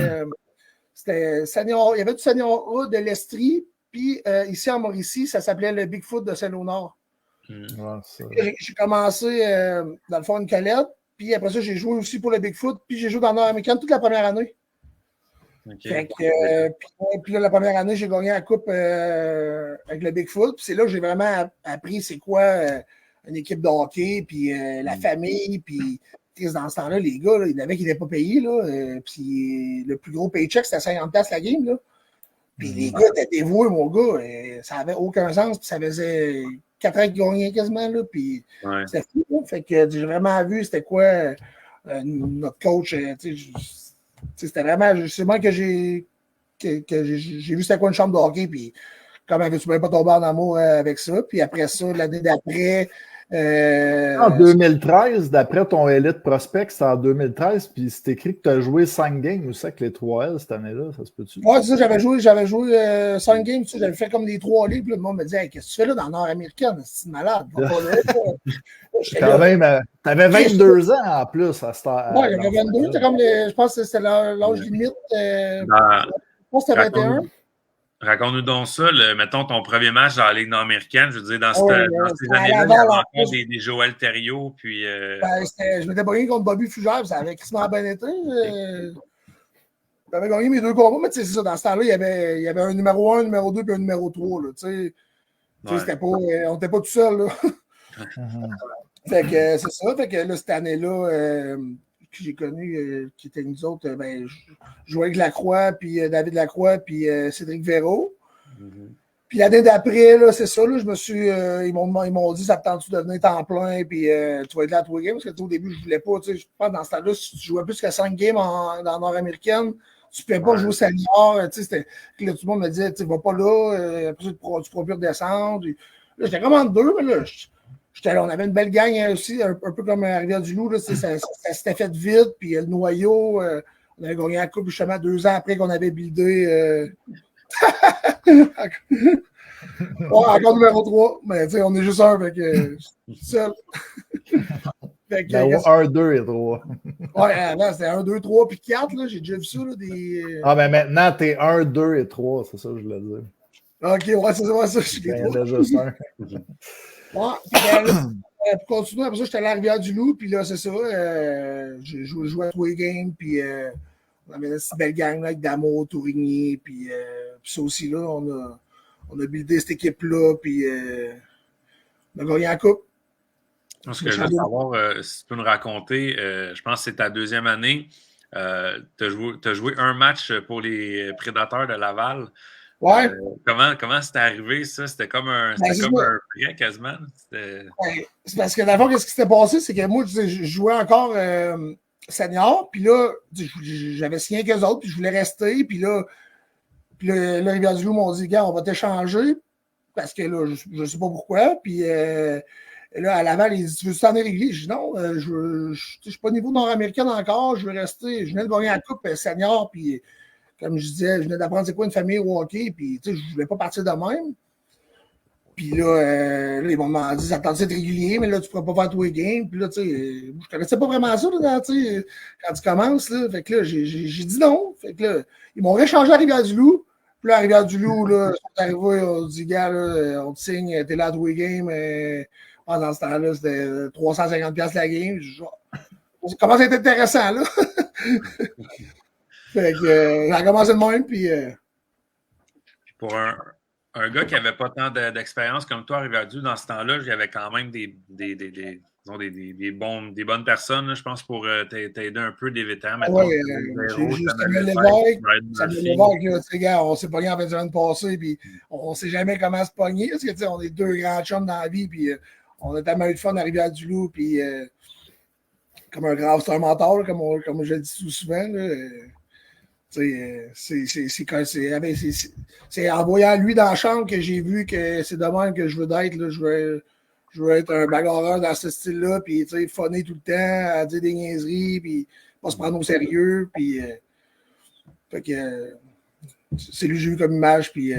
c'était senior, il y avait du senior A de l'Estrie, puis ici en Mauricie, ça s'appelait le Bigfoot de Saint-Léonard. J'ai commencé dans le fond une calette, puis après ça, j'ai joué aussi pour le Bigfoot, puis j'ai joué dans le Nord-Américain toute la première année. Okay. Puis là, la première année, j'ai gagné la coupe avec le Bigfoot. Puis c'est là que j'ai vraiment appris c'est quoi une équipe de hockey, puis la famille. Puis dans ce temps-là, les gars, là, il y en avait qui n'étaient pas payés. Puis le plus gros paycheck, c'était 50$ la game. Là. Puis les gars étaient dévoués, mon gars. Ça n'avait aucun sens. Puis ça faisait 4 ans qu'ils gagnaient quasiment. Là, puis c'était fou. Là. Fait que j'ai vraiment vu c'était quoi notre coach. C'était vraiment, justement que j'ai vu c'était quoi une chambre de hockey, puis comme avais-tu même pas tombé en amour avec ça, puis après ça, l'année d'après, En 2013, d'après ton Elite Prospect, c'était en 2013, puis c'est écrit que tu as joué 5 games aussi avec les 3L cette année-là, ça se peut-tu? Ouais, c'est ça, j'avais joué 5 games, tu sais, j'avais fait comme des 3 ligues, puis le monde me disait hey, qu'est-ce que tu fais là dans le Nord-Américaine? C'est malade, va pas là. T'avais 22 ans en plus à cette heure. Ouais, j'avais 22, c'était comme je pense que c'était l'âge limite. Je pense que c'était 21. Raconte-nous donc ça, mettons ton premier match dans la Ligue nord-américaine. Je veux dire, dans ces années-là, il y avait encore des Joël Thériault. Puis, je m'étais gagné contre Bobby Fugère, puis ça avait crissement bien été. J'avais gagné mes 2 combats, mais tu sais, c'est ça, dans ce temps-là, il y avait un numéro 1, un numéro 2 puis un numéro 3. Là, c'était pas, on n'était pas tout seul. Là. Fait que c'est ça. Fait que là, cette année-là, que j'ai connu, qui était nous autres, je jouais avec Lacroix, puis David Lacroix, puis Cédric Véraud. Puis l'année d'après, là, c'est ça, là, je me suis. Ils m'ont dit, ça te tente-tu de devenir temps plein, puis tu vas être là à 3 games, parce que au début, je voulais pas. Je pense dans ce temps-là, si tu jouais plus que 5 games dans la Nord-américaine, tu ne pouvais pas jouer senior. Là, tout le monde me disait, tu vas pas là, après ça, tu ne pourras plus redescendre. Là, j'étais comme en 2, mais là, on avait une belle gang aussi, un peu comme à Rivière-du-Loup. Là, ça s'était fait vite, puis le noyau, on avait gagné la coupe justement 2 ans après qu'on avait buildé. Encore numéro 3, mais on est juste un, fait que seul. Fait que, 1, 2 et 3. Ouais, avant c'était 1, 2, 3 puis 4, là, j'ai déjà vu ça. Là, des... Ah, ben maintenant, t'es 1, 2 et 3, c'est ça que je voulais dire. Ok, ouais, c'est ça, je suis les 3. Il y en a juste un. Ouais, puis pour continuer, après ça, j'étais allé à Rivière-du-Loup, puis là, c'est ça, j'ai joué à 3 games, puis on avait une belle gang là, avec Damo, Tourigny, puis ça aussi, là, on a buildé cette équipe-là, puis on a gagné la coupe. Ce que je veux savoir, si tu peux nous raconter, je pense que c'est ta 2e année, tu as joué un match pour les Prédateurs de Laval. Ouais. Comment c'était arrivé, ça? C'était comme un prêt quasiment. Ouais, c'est parce que d'abord, qu'est-ce qui s'était passé? C'est que moi, je jouais encore senior, puis là, j'avais signé avec eux autres, puis je voulais rester, puis là, le Rivière-du-Loup m'ont dit, gars, on va t'échanger, parce que là, je ne sais pas pourquoi, puis là, à Laval, ils disent, tu veux t'en régulier? Je dis non, je ne suis pas au niveau nord-américain encore, je veux rester, je venais de gagner la coupe senior, puis comme je disais, je venais d'apprendre c'est quoi une famille au hockey, puis je ne voulais pas partir de même. Puis là, ils m'ont demandé, ça te tentait d'être régulier, mais là, tu ne pourras pas faire tous les games. Puis là, tu sais, je ne connaissais pas vraiment ça, là, quand tu commences, là. Fait que là, j'ai dit non. Fait que là, ils m'ont réchangé à Rivière-du-Loup. Puis là, à Rivière-du-Loup, là, ils sont arrivés, on dit, gars, là, on te signe, t'es là à tous les games. Pendant ce temps-là, c'était 350$ la game. Ça commence à être intéressant, là. Fait que ça a commencé de même, puis... Pour un gars qui n'avait pas tant d'expérience comme toi, Rivière-du, dans ce temps-là, il y avait quand même des bonnes personnes, là, je pense, pour t'aider un peu des vétérans. Oui, j'ai juste Samuel Lévesque. Samuel Lévesque, tu sais, on s'est pogné en fin de semaine passée, puis on ne sait jamais comment se pogner, parce que, tu sais, on est 2 grands chums dans la vie, puis on a tellement eu de fun à Rivière-du-Loup, puis comme un grand star mentor, là, comme je le dis souvent, là, c'est en voyant lui dans la chambre que j'ai vu que c'est de même que je veux être. Là, je veux être un bagarreur dans ce style-là, puis funner tout le temps, à dire des niaiseries, puis pas se prendre au sérieux. Puis, fait que c'est lui que j'ai vu comme image, puis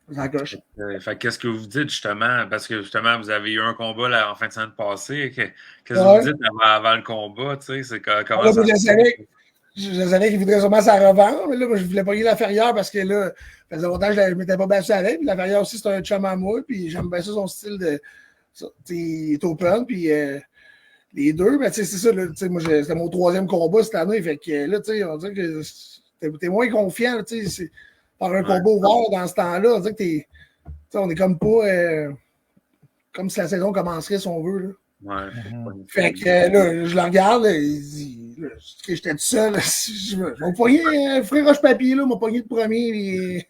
j'en coche. Fait qu'est-ce que vous dites justement? Parce que justement, vous avez eu un combat là, en fin de semaine passée. Qu'est-ce que vous dites avant le combat? C'est comment ça se passe? Je savais qu'il voudrait sûrement sa revanche, mais là, moi, je voulais pogner la Ferrière parce que là, ça faisait longtemps que je ne m'étais pas battu avec. Puis la Ferrière aussi, c'est un chum à moi, puis j'aime bien ça, son style de. Il est open, puis les deux, ben, c'est ça, là, moi, c'était mon 3e combat cette année, fait que là, on dirait que t'es moins confiant, par un combat ouvert dans ce temps-là, on dirait que on est comme pas. Comme si la saison commencerait, si on veut, là. Ouais. Fait que là, je le regarde, là, il dit, là, j'étais tout seul, là, je vais pogner frère Roche-Papier, là, m'a pogné le premier, puis...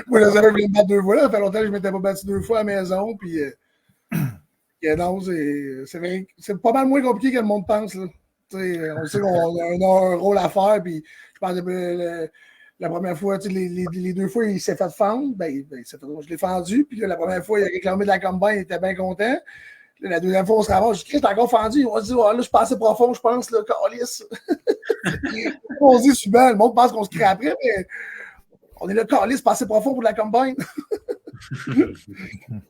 Moi, je savais que je voulais me battre 2 fois, là, ça fait longtemps que je ne m'étais pas battu 2 fois à la maison, puis non, c'est pas mal moins compliqué que le monde pense, là. On sait qu'on a un rôle à faire, puis je pense que La première fois, les 2 fois, il s'est fait fendre. Je l'ai fendu. Puis là, la première fois, il a réclamé de la combine, il était bien content. Là, la deuxième fois, on se ramasse. Je dis, t'es encore fendu. On se dit, là, je suis pas assez profond, je pense, là, calice. On se dit souvent, le monde pense qu'on se crée après, mais on est là, calice, pas assez profond pour de la combine.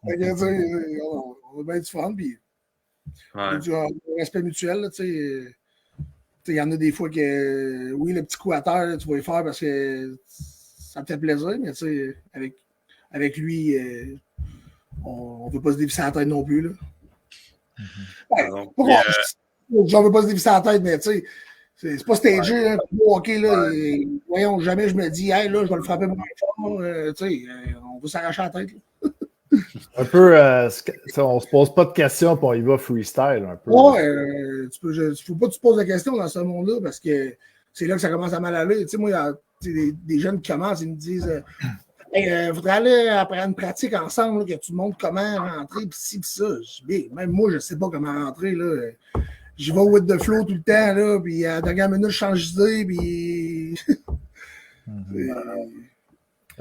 On a bien du fun. Puis, du respect mutuel, tu sais. Il y en a des fois que, oui, le petit coup à terre, là, tu vas y faire parce que ça te fait plaisir, mais avec lui, on ne veut pas se dévisser la tête non plus. Là. J'en veux pas se dévisser la tête, mais tu sais, c'est pas stagé. Hein, OK, là, voyons, jamais je me dis, hey, là, je vais le frapper moins fort. On va s'arracher la tête. Là. Un peu, on se pose pas de questions, puis on y va freestyle un peu. Ouais, faut pas que tu te poses de questions dans ce monde-là parce que c'est là que ça commence à mal aller. Tu sais, moi, il y a des jeunes qui commencent, ils me disent faudrait aller après une pratique ensemble, là, que tu montres comment rentrer, puis ci, puis ça. Même moi, je sais pas comment rentrer. Là. Je vais with the flow tout le temps, là, puis à la dernière minute, je change d'idée, puis.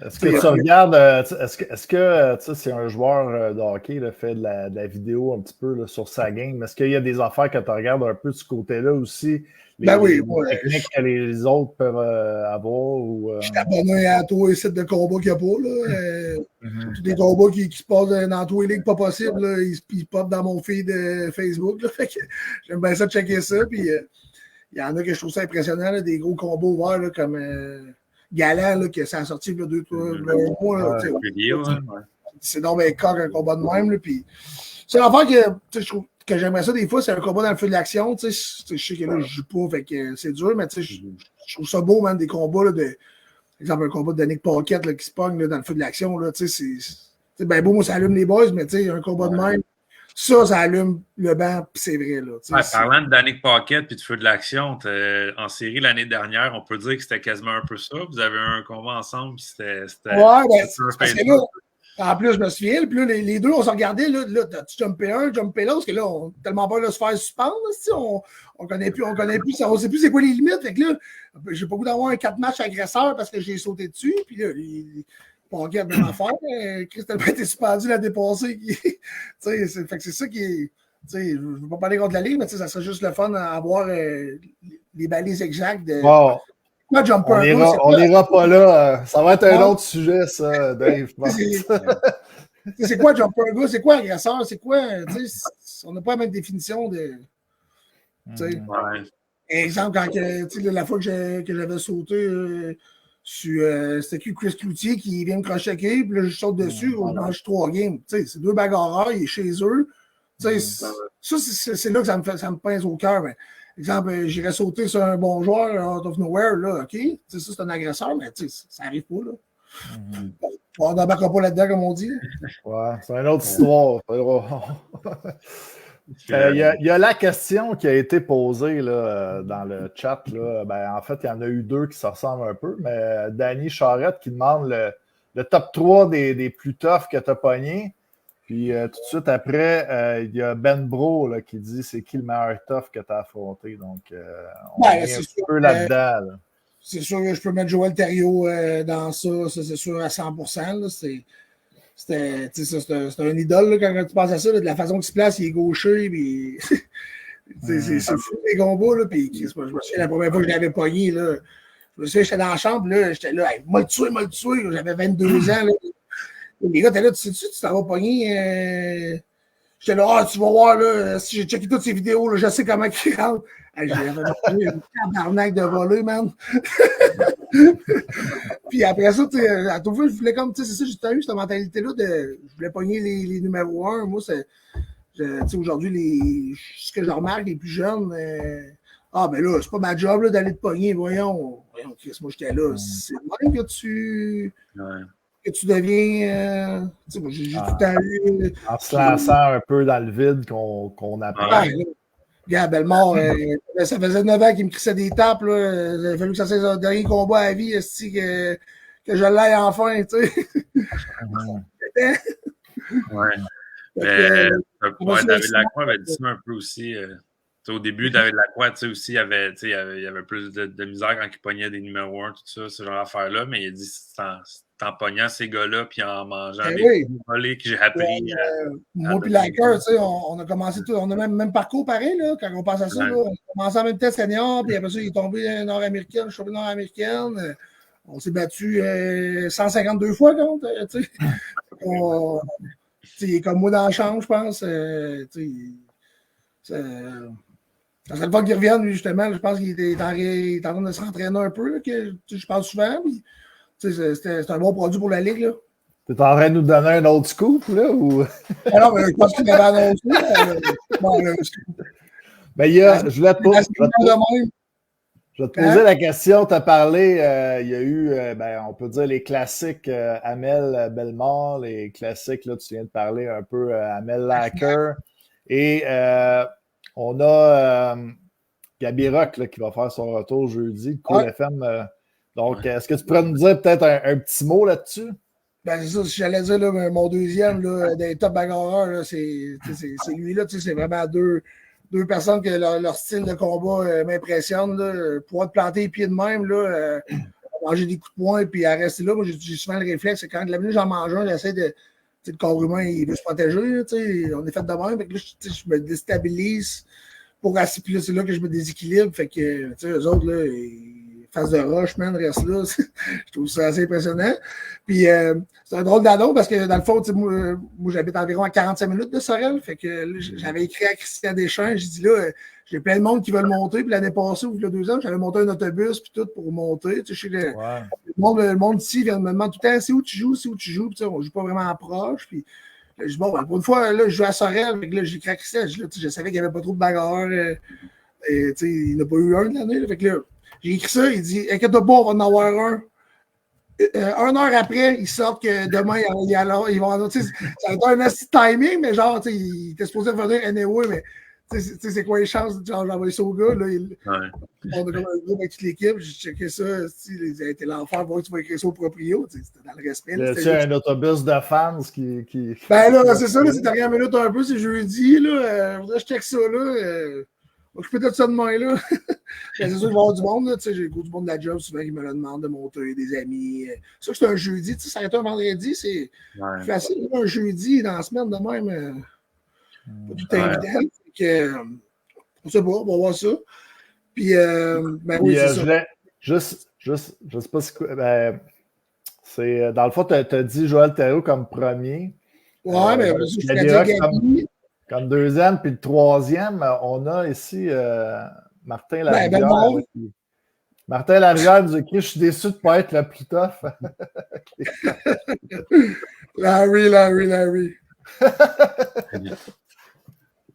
Est-ce que tu regardes, est-ce que si un joueur de hockey là, fait de la vidéo un petit peu là, sur sa game, est-ce qu'il y a des affaires que tu regardes un peu de ce côté-là aussi? Les techniques que les autres peuvent avoir? Je suis abonné à tous les sites de combat qu'il n'y a pas. Là. Tous les combats qui se passent dans tous les ligues pas possibles, là, ils popent dans mon feed Facebook. Là, fait que j'aime bien ça de checker ça. Puis il y en a que je trouve ça impressionnant, là, des gros combats ouverts là, comme Galant, là, que ça a sorti il y a 2-3 mois. C'est donc bien coq un combat de même. Là, puis c'est l'affaire que je trouve que j'aimerais ça des fois, c'est un combat dans le feu de l'action. Je sais que là, je joue pas, fait que c'est dur, mais je trouve ça beau, man, des combats là, par exemple, un combat de Nick Paquette là, qui se pogne là, dans le feu de l'action. C'est bien beau, moi, ça allume les boys, mais un combat de même. Ça allume le banc, puis c'est vrai. Là, parlant de Danick Paquette et de feu de l'action, en série l'année dernière, on peut dire que c'était quasiment un peu ça. Vous avez eu un combat ensemble, puis c'était parce que là, en plus, je me souviens, puis là, les deux, on s'en regardait, là, tu jumpé un, jumpé l'autre, parce que là, on a tellement peur de se faire suspendre, on connaît plus, on sait plus c'est quoi les limites, fait que là, j'ai pas goût d'avoir un 4 matchs agresseur parce que j'ai sauté dessus, puis là, Paquette, même affaire. Chris tellement été suspendu, l'a dépassé. Fait que c'est ça qui est. Je ne veux pas parler contre la ligue, mais ça serait juste le fun à avoir les balises exactes de. Wow. Quoi, jumper on n'ira pas là. Ça va être un autre sujet, ça, Dave. C'est quoi jumper gars? C'est quoi agresseur? C'est quoi? On n'a pas la même définition de. Exemple, quand la fois que j'avais sauté. C'était qui Chris Cloutier qui vient me crocheter, puis là, je saute dessus, on mange 3 games. C'est 2 bagarreurs, il est chez eux. Ça, c'est là que ça me pince au cœur. Exemple, j'irais sauter sur un bon joueur out of nowhere, là, OK? Ça, c'est un agresseur, mais ça n'arrive pas, là. On n'embarquera pas là-dedans, comme on dit. Ouais, c'est une autre histoire. Il y a la question qui a été posée là, dans le chat. Là. En fait, il y en a eu 2 qui se ressemblent un peu, mais Danny Charette qui demande le top 3 des plus toughs que tu as pogné. Puis tout de suite après, il y a Ben Bro là, qui dit c'est qui le meilleur tough que tu as affronté. Donc, on est un peu là-dedans. Là. C'est sûr que je peux mettre Joël Thériault dans ça c'est sûr à 100%. Là, c'est un idole là, quand tu penses à ça, là, de la façon qu'il se place, il est gaucher, puis c'est fou les combats, là, puis je me souviens la première fois que je l'avais pogné, là, je me souviens, j'étais dans la chambre, là, j'étais là, hey, m'a le tué, j'avais 22 ans, là. Les gars, t'es là, tu sais-tu, tu t'en vas pogner, j'étais là, tu vas voir, là, si j'ai checké toutes ces vidéos, là, je sais comment il rentre. Hey, j'avais pogné une tabarnak de voler, man. Puis après ça, à tout fois, je voulais comme, c'est ça, j'ai eu cette mentalité-là de, je voulais pogner les numéros 1. Moi, aujourd'hui, ce que je remarque, les plus jeunes, ben là, c'est pas ma job là, d'aller te pogner, voyons, Chris, moi j'étais là. C'est vrai que tu deviens, moi, j'ai tout le temps eu. En se lançant un peu dans le vide qu'on apprend. Regarde, Bellemare, ça faisait 9 ans qu'il me crissait des tapes. Là. Il a fallu que ça soit son dernier combat à vie, que je l'aille enfin, tu sais. Ouais. David Lacroix avait dit ça un peu aussi. Au début, David Lacroix, aussi, il y avait plus de misère quand il pognait des numéros 1, tout ça, ce genre d'affaires-là, mais il a dit c'est en pognant ces gars-là puis en mangeant des volets que j'ai appris. Moi puis Lacker, on a commencé tout, on a même parcours pareil, là, quand on pense à ça. Là, on a commencé en même temps senior, puis après ça, il est tombé nord-américaine, champion nord-américaine. On s'est battu 152 fois contre. Il est comme moi dans la chambre, je pense. Ça serait le fun qu'il revienne, lui, justement. Je pense qu'il est en train de se rentraîner un peu, là, que je parle souvent. C'est un bon produit pour la Ligue. Tu es en train de nous donner un autre scoop, là? Ou... non, mais je pense qu'il avait annoncé. Mais je voulais te poser la question. Tu as parlé, il y a eu, on peut dire, les classiques Amel Bellemare, les classiques, là, tu viens de parler un peu Amel Lacker. Et on a Gaby Rock là, qui va faire son retour jeudi, Cool FM. Donc, est-ce que tu pourrais nous dire peut-être un petit mot là-dessus? C'est ça, si j'allais dire là, mon deuxième là, des top bagarreurs, c'est lui là, c'est vraiment deux personnes que leur style de combat m'impressionne. Pouvoir te planter les pieds de même, là, manger des coups de poing et à rester là. Moi, j'ai souvent le réflexe, c'est quand la minute j'en mange un, j'essaie de. Le corps humain, il veut se protéger. On est fait de même. Fait que là, je me déstabilise pour assis. Puis là, c'est là que je me déséquilibre. Fait que, eux autres, là, face de roche, man, reste là. Je trouve ça assez impressionnant. Puis, c'est un drôle d'anneau parce que, dans le fond, moi, j'habite environ à 45 minutes de Sorel. Fait que là, j'avais écrit à Christian Deschamps. J'ai dit là, j'ai plein de monde qui veulent monter. Puis l'année passée, ou il y a 2 ans, j'avais monté un autobus puis tout pour monter. Le monde ici vient me demander tout le temps c'est où tu joues. Puis, on ne joue pas vraiment en proche. Puis, je dis, bon, pour une fois, là, je joue à Sorel. Fait que là, j'ai écrit à Christian. Je savais qu'il n'y avait pas trop de bagarreurs. Il n'y en a pas eu un de l'année. Fait que là, j'ai écrit ça, il dit inquiète-toi pas, on va en avoir un. 1 heure après, ils sortent que demain, ils vont en. Ça va être un assez timing, mais genre, il était supposé venir anyway, mais c'est quoi les chances? Genre, j'envoie ça au gars, là. On a comme un groupe avec toute l'équipe, j'ai checké ça, ils étaient l'enfer, voir que tu vas écrire ça au proprio, c'était dans le respect. C'est un autobus de fans qui. Ben là, c'est ça, là, c'est dernière minute un peu, c'est jeudi, là. Faudrait que je check ça, là. Occupé de ça demain, là. C'est sûr qu'il va y avoir du monde, là. J'ai le goût du monde de la job, souvent, qui me le demande de monter, des amis. C'est sûr que c'est un jeudi, ça arrête un vendredi, c'est facile. Un jeudi, dans la semaine de même, pas tout évident. On sait pas, on va voir ça. Puis, oui, c'est ça. Je sais pas c'est dans le fond, tu as dit Joël Thérault comme premier. Ouais, mais je vais dire Gaby. Comme deuxième, puis le troisième, on a ici Martin Larivière. Martin Larivière nous écrit « Je suis déçu de ne pas être le plus tough. » Larry.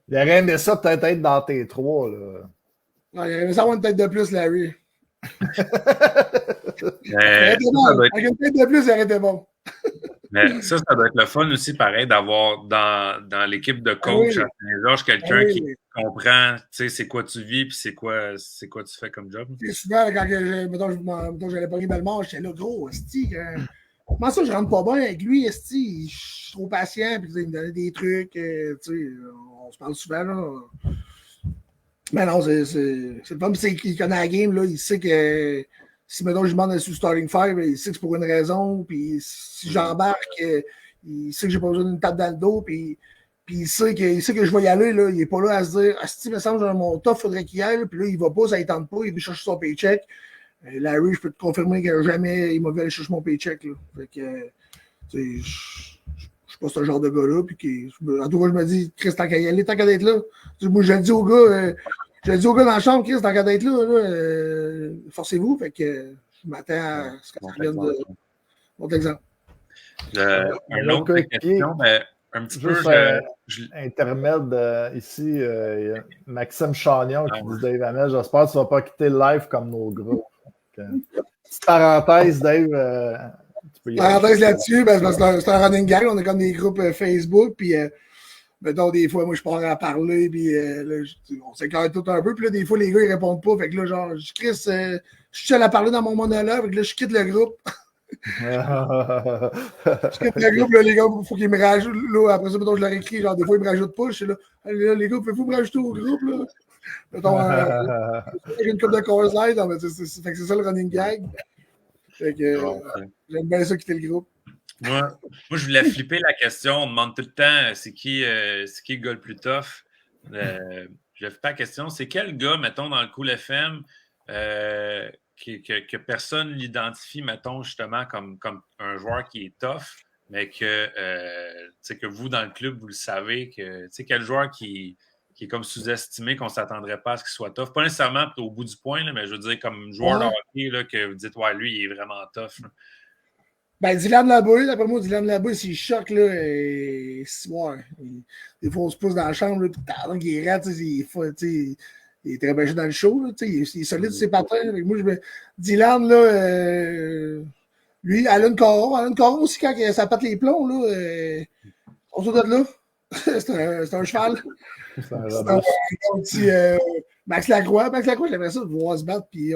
Il aurait aimé ça peut-être être dans tes 3. Là. Ouais, il aurait aimé ça avoir une tête de plus, Larry. Avec une tête de plus, il aurait été bon. Mais ça doit être le fun aussi, pareil, d'avoir dans l'équipe de coach à Saint-Georges quelqu'un qui comprend, tu sais, c'est quoi tu vis puis c'est quoi tu fais comme job. Et souvent, quand j'allais pogner Bellemare, j'étais là, gros, esti. Comment ça, je rentre pas bien avec lui, esti? Je suis trop patient, puis il me donnait des trucs, tu sais, on se parle souvent, là. Mais non, c'est le fun, c'est qu'il connaît la game, là, il sait que. Si maintenant je demande sous starting 5, il sait que c'est pour une raison. Puis si j'embarque, il sait que j'ai pas besoin d'une tape dans le dos. Puis il sait que je vais y aller. Là. Il n'est pas là à se dire ah, si il me semble que mon top, il faudrait qu'il y aille. Puis là, il va pas, ça ne tente pas. Il veut chercher son paycheck. Larry, je peux te confirmer que jamais il m'a vu aller chercher mon paycheck. Là. Fait que je ne suis pas ce genre de gars-là. Puis en tout cas, je me dis, Chris, tant qu'à y aller, tant qu'à être là. Moi, je le dis au gars. Je dis au gars dans la chambre, Chris, tant qu'à d'être là, forcez-vous. Fait que je m'attends à ce que ça revienne de votre exemple. Une autre question, mais un petit peu. Intermède ici, il y a Maxime Chagnon qui dit Dave Hamel, j'espère que tu ne vas pas quitter le live comme nos groupes. Petite parenthèse, Dave. Parenthèse là-dessus, c'est un running gang. On a comme des groupes Facebook, puis. Mettons, des fois, moi, je pars à parler, puis là, on s'écarte tout un peu, puis là, des fois, les gars, ils répondent pas. Fait que là, genre, je suis seul à parler dans mon monologue, fait que là, je quitte le groupe. Je quitte le groupe, là, les gars, il faut qu'ils me rajoutent. Là, après ça, mettons, je leur écris, genre, des fois, ils me rajoutent pas. Je suis là, les gars, pouvez-vous me rajouter au groupe, là? Mettons, j'ai une coupe de Coors Light, fait que c'est ça le running gag. Fait que j'aime bien ça quitter le groupe. Moi, je voulais flipper la question. On demande tout le temps c'est qui le gars le plus tough. Je vais flipper la question. C'est quel gars, mettons, dans le Cool FM, que personne l'identifie, mettons, justement, comme un joueur qui est tough, mais que vous, dans le club, vous le savez, quel joueur qui est comme sous-estimé, qu'on ne s'attendrait pas à ce qu'il soit tough. Pas nécessairement au bout du point, là, mais je veux dire, comme joueur de hockey, là, que vous dites, ouais, lui, il est vraiment tough. Là. Ben, Dylan Labouille, d'après moi, Dylan Labouille, s'il choque, là, des fois, on se pousse dans la chambre, là, puis tant qu'il est rate, il est très bien dans le show, là, il est solide sur ses patins. Moi, Dylan, là, lui, Alan Caron aussi, quand ça pète les plombs, là, on sort de là. c'est un cheval. C'est un petit Max Lacroix, j'aimerais ça de voir se battre, puis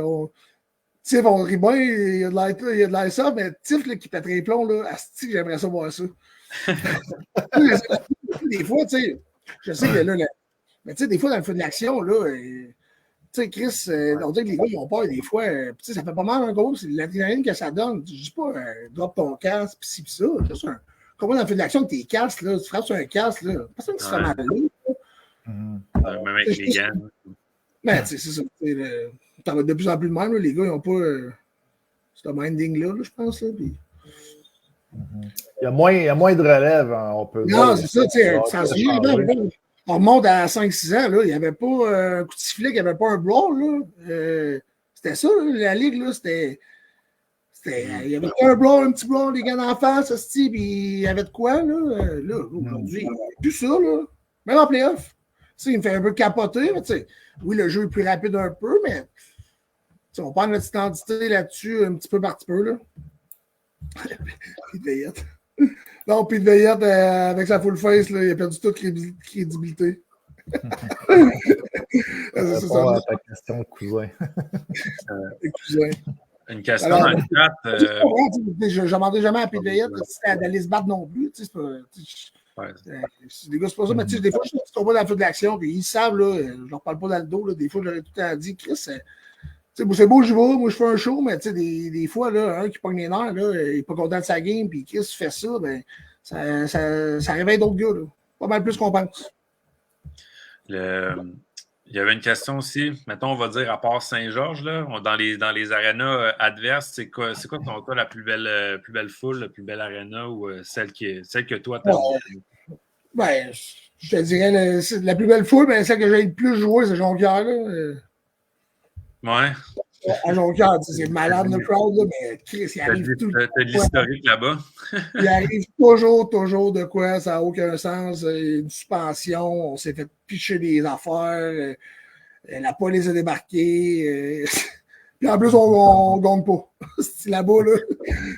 Tiff, on rit bien, il y a de l'air ça, mais Tiff qui pèterait les plombs, là, asti, j'aimerais ça voir ça. Des fois, tu sais, je sais que là, mais tu sais, des fois, dans le feu de l'action, là, tu sais, Chris, on dirait que les gars, ils ont peur des fois. Tu sais, ça fait pas mal un gros, c'est l'adrénaline que ça donne. Je dis pas, drop ton casque, pis ci, pis ça. Comment dans le feu de l'action, avec tes casques, là, tu frappes sur un casque, là, personne qui se fait mal là. Même avec les gants. Mais tu sais, c'est ça. Ça va de plus en plus de même, là, les gars, ils n'ont pas ce minding-là, je pense. Là, puis... il y a moins de relève, hein, on peut dire. Non, c'est ça, tu sais, on remonte à 5-6 ans, là, il n'y avait pas un coup de sifflet, il n'y avait pas un brawl, là. C'était ça, là, la ligue, là, c'était il y avait un brawl, un petit brawl, les gars d'en face, puis il y avait de quoi, là. Là, aujourd'hui, il n'y a plus ça, là. Même en playoff. Tu sais, il me fait un peu capoter, mais tu sais, oui, le jeu est plus rapide un peu, mais on prend notre identité là-dessus un petit peu par petit peu, là. Pete Veillette. Non, Pete Veillette, avec sa full face, là, il a perdu toute crédibilité. C'est ça. À ta question, cousin. Cousin. Une question dans le chat. Je ne demandais jamais à Pete Veillette si c'était d'aller se battre non plus. C'est pas ça, mais des fois, je ne tombe pas dans le feu de l'action, puis ils savent, là, je ne leur parle pas dans le dos, là, des fois, je leur ai tout le temps dit, Chris, c'est beau, je vais, moi, je fais un show, mais des fois, là, un qui pogne les nerfs, là, il n'est pas content de sa game, puis Chris fait ça, ben, ça réveille d'autres gars, là. Pas mal plus qu'on pense. Il y avait une question aussi, mettons, on va dire, à part Saint-Georges, là, dans les arénas adverses, c'est quoi ton cas, la plus belle foule, la plus belle aréna ou celle que toi, tu as? Ben, je te dirais, la plus belle foule, ben, celle que j'ai le plus joué, c'est Jonquière, là. Ouais. À Jonquière, c'est malade le crowd, là, mais Chris, il arrive tout. T'as de l'historique là-bas. Il arrive toujours de quoi, ça n'a aucun sens. Une suspension, on s'est fait picher des affaires, la police a débarqué. Puis en plus, on ne gagne pas. C'est là-bas, là.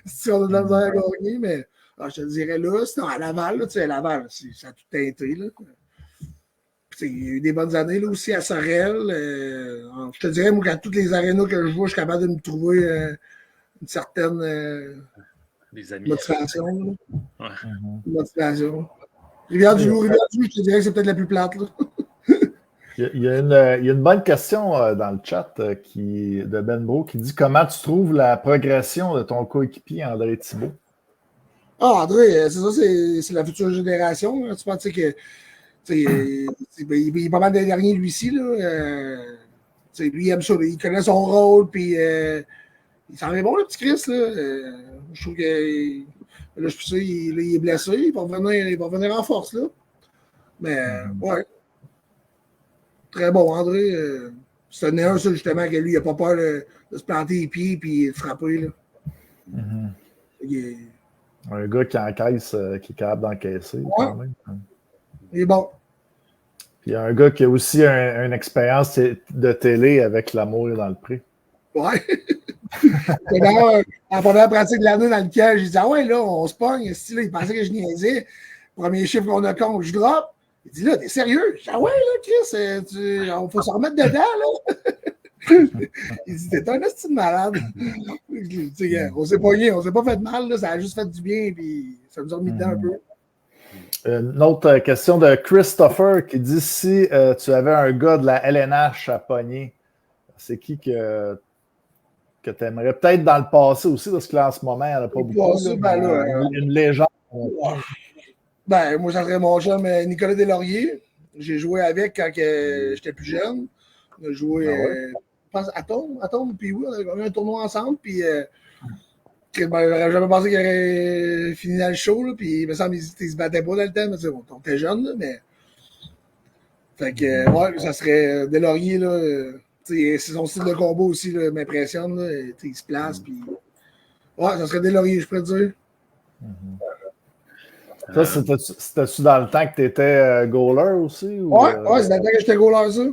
Si on a de la misère à gagner, mais je te dirais là, sinon à Laval, là, tu sais, à Laval, ça a tout teinté, là. Il y a eu des bonnes années là aussi à Sorel. Je te dirais, moi, quand toutes les arénas que je vois, je suis capable de me trouver une certaine motivation. Ouais. Motivation. Rivière-du-Loup, je te dirais que c'est peut-être la plus plate. Là. Il y a une bonne question dans le chat de Ben Bro qui dit comment tu trouves la progression de ton coéquipier André Thibault? Ah, André, c'est ça, c'est la future génération. Hein. Tu penses que. Il est pas mal des derniers, lui-ci. Lui, il aime ça. Il connaît son rôle, puis il s'en est bon, le petit Chris. Je trouve que là, je sais, il est blessé. Il va revenir en force. Là. Mais, ouais. Très bon, André. C'est un ça, justement, que lui, il n'a pas peur de se planter les pieds et de frapper. Là. Un gars qui encaisse, qui est capable d'encaisser. Ouais. Quand même. Il est bon. Puis il y a un gars qui a aussi une expérience de télé avec L'amour dans le pré. Ouais. D'ailleurs, en première pratique de l'année dans le cage, j'ai dit ah ouais, là, on se pogne. Là, il pensait que je niaisais. Premier chiffre qu'on a compte, je drop. Il dit là, t'es sérieux? Je dis ah ouais, là, Chris, on faut se remettre dedans, là. Il dit t'es un esti de malade. On s'est pogné, on s'est pas fait de mal, là, ça a juste fait du bien, puis ça nous a remis dedans un peu. Une autre question de Christopher qui dit si tu avais un gars de la LNH à pogner, c'est qui que tu aimerais? Peut-être dans le passé aussi, parce que là, en ce moment, il n'y en a pas beaucoup. Passé, une légende. Ben, moi, ça serait mon chum Nicolas Deslauriers. J'ai joué avec quand j'étais plus jeune. On a joué, je pense, Atome, puis oui, on a eu un tournoi ensemble, puis j'aurais jamais pensé qu'il aurait fini dans le show, là, puis il me semble qu'il se battait pas dans le temps, mais bon, on était jeunes, là, mais... Fait que, ouais, ça serait Deslauriers, là, c'est son style de combat aussi, là, m'impressionne, là, il se place, puis... Ouais, ça serait Deslauriers, je pourrais dire. Ça, c'était-tu dans le temps que tu étais goaler aussi? Ou, ouais, c'est dans le temps que j'étais goaler, ça.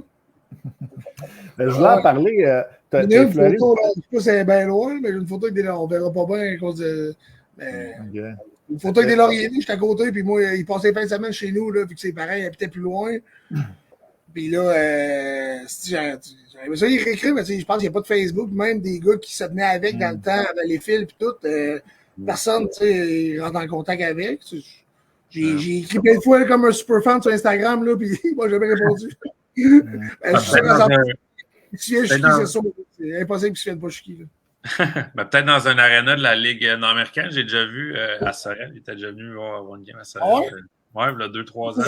Mais je voulais en parler. J'ai une photo, là, je sais pas si c'est bien loin, mais j'ai une photo avec des lauriers. On verra pas bien à cause de. Mais... Okay. Une photo avec des lauriers, j'étais à côté, puis moi, il passait les fins de semaine chez nous, là, vu que c'est pareil, il habitait plus loin. Puis là, j'avais ça écrit, mais je pense qu'il n'y a pas de Facebook, même des gars qui se tenaient avec dans le temps, avec les fils, puis tout. Personne, tu sais, rentre en contact avec. J'ai écrit plein de fois comme un super fan sur Instagram, là, puis moi, j'ai jamais répondu. Je suis sûr que c'est impossible que je ne pas chier. Ben, peut-être dans un aréna de la Ligue nord-américaine, j'ai déjà vu à Sorel. Il était déjà venu voir une game à Sorel. Ouais, il y a 2-3 ans.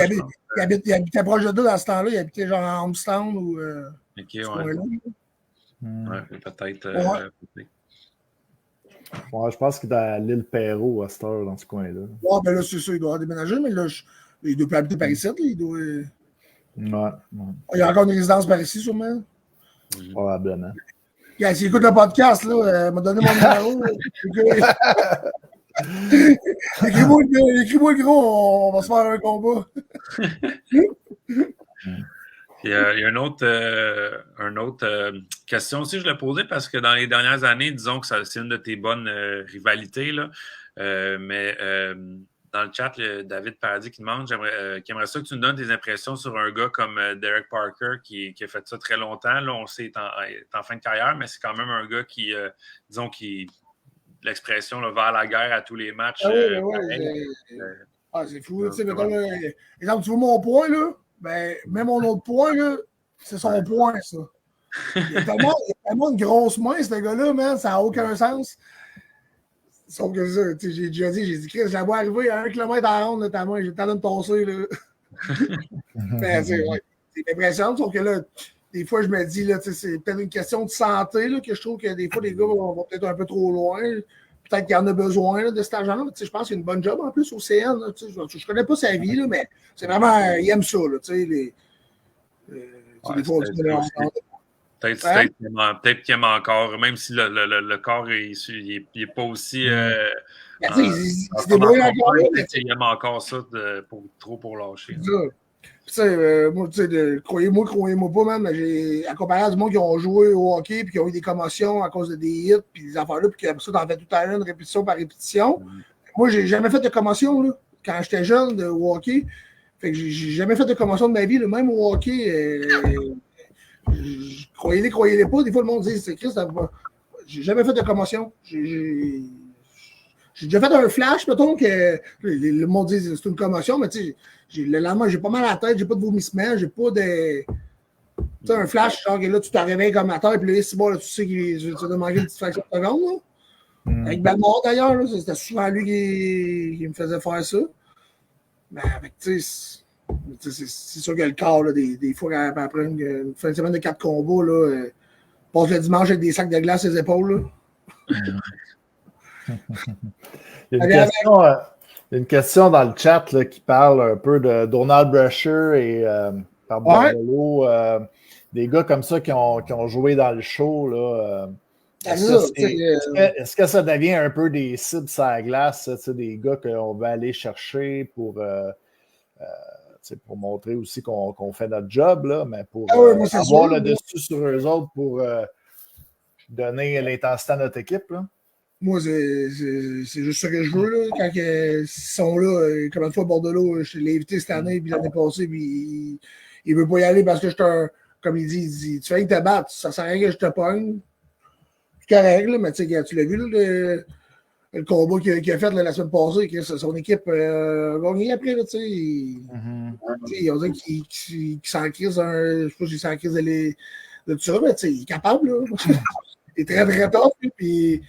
Il habitait proche de là dans ce temps-là. Il habitait genre à Homestown ou. Ok, ouais. Ouais, peut-être. Ouais, je pense qu'il est à l'île Perrault à cette heure, dans ce coin-là. Ouais, ben là, c'est ça, il doit déménager, mais là, il doit plus habiter par ici, il doit. Ouais. Il y a encore une résidence par ici, sûrement. Probablement. S'il écoute le podcast, là, il m'a donné mon numéro. Écris-moi le gros, on va se faire un combat. Il y a une autre question aussi, je l'ai posée parce que dans les dernières années, disons que c'est une de tes bonnes rivalités, là, mais dans le chat, David Paradis qui demande qui aimerait ça que tu nous donnes tes impressions sur un gars comme Derek Parker qui a fait ça très longtemps. Là, on sait qu'il est en fin de carrière, mais c'est quand même un gars qui, disons, l'expression va à la guerre à tous les matchs. C'est fou. Tu sais, mettons, exemple, tu vois mon point, là? Ben, même mon autre point, là, c'est son point, ça. Il y a tellement une grosse main, ce gars-là, man, ça n'a aucun sens. Sauf que ça, j'ai déjà dit, Chris, je la vois arriver à 1 km à la ronde, ta main, j'ai le temps de me tasser, là. Ben, c'est impressionnant, sauf que là, des fois, je me dis, là, c'est peut-être une question de santé, là, que je trouve que des fois, les gars vont peut-être un peu trop loin. Peut-être qu'il y en a besoin là, de cet agent-là. Je pense qu'il y a une bonne job en plus au CN. Là, je ne connais pas sa vie, là, mais c'est vraiment. Il aime ça. Là, peut-être qu'il aime encore, même si le corps n'est pas aussi. Il aime encore ça pour lâcher. Moi, croyez-moi pas, man, mais à comparer à du monde qui ont joué au hockey puis qui ont eu des commotions à cause de des hits puis des affaires-là, puis qu'après ça, t'en fais tout à l'heure une répétition par répétition. Moi, j'ai jamais fait de commotion là, quand j'étais jeune au hockey. Fait que j'ai jamais fait de commotion de ma vie, là, même au hockey. Croyez-les pas. Des fois, le monde dit c'est Christ, j'ai jamais fait de commotion. J'ai déjà fait un flash, mettons, que le monde dit c'est une commotion, mais tu sais, le lendemain, j'ai pas mal à la tête, j'ai pas de vomissement, j'ai pas de. Tu sais, un flash, genre que là, tu te réveilles comme à terre, puis là, c'est bon, là, tu sais qu'il tu dois manquer une petite fraction de seconde, là. Avec Belmort, d'ailleurs, là, c'était souvent lui qui me faisait faire ça. Mais avec, tu sais, c'est sûr que le corps, là, des fois, après une fin de semaine de 4 combats, là, passe le dimanche avec des sacs de glace sur les épaules, là. Il y a une question dans le chat là, qui parle un peu de Donald Brasher et par Bordeleau, des gars comme ça qui ont joué dans le show. Là, est-ce que ça devient un peu des cibles sur la glace, des gars qu'on veut aller chercher pour montrer aussi qu'on fait notre job, là, mais pour avoir le dessus sur eux autres pour donner l'intensité à notre équipe? Là? Moi, c'est juste ça que je veux. Là. Quand ils sont là, comme une fois Bordelot, je l'ai invité cette année, puis l'année passée, puis il ne veut pas y aller parce que je suis comme il dit, tu fais que te battre, ça sert à rien que je te pogne. C'est correct, là, mais tu l'as vu, là, le combat qu'il a fait la semaine passée, que son équipe a gagné après, tu sais. On dirait qu'il s'en crise je sais pas s'il s'en crise de tout ça, mais il est capable, là. Il est très, très tough, puis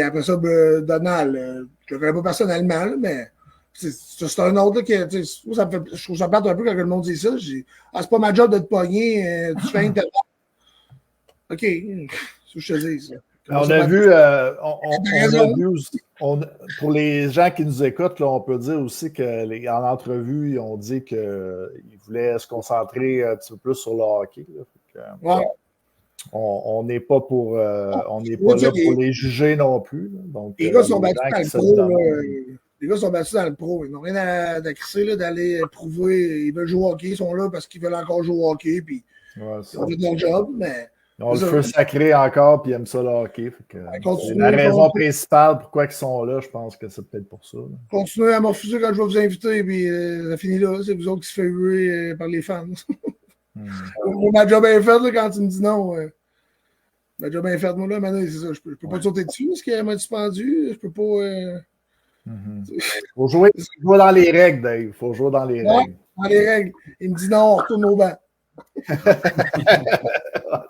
après ça, Donald, je le connais pas personnellement, là, mais c'est un autre, là, je trouve ça plate un peu quand le monde dit ça. C'est pas ma job de te pogner, tu fais une telle. OK, c'est ce que je te dis, ça. On a vu, pour les gens qui nous écoutent, là, on peut dire aussi qu'en entrevue, ils ont dit qu'ils voulaient se concentrer un petit peu plus sur le hockey. Là. On n'est pas pour on n'est pas là pour les juger non plus. Là. Donc, les gars sont battus dans le pro. Les gars sont battus dans le pro. Ils n'ont rien à crisser d'aller prouver. Ils veulent jouer au hockey. Ils sont là parce qu'ils veulent encore jouer au hockey. Puis ils ont fait leur job, mais. Ils ont le feu sacré encore, puis ils aiment ça le hockey. C'est la raison principale pourquoi ils sont là, je pense que c'est peut-être pour ça. Là. Continuez à me refuser quand je vais vous inviter, puis ça finit là. C'est vous autres qui se fait huer par les fans. Ma job est faite, là, quand tu me dis non. Ma job est faite, moi, là, maintenant, c'est ça. Je peux pas te sauter dessus, parce qu'elle m'a suspendu. Je peux pas. Faut jouer dans les règles, Dave. Faut jouer dans les règles. Dans les règles. Il me dit non, on retourne au banc.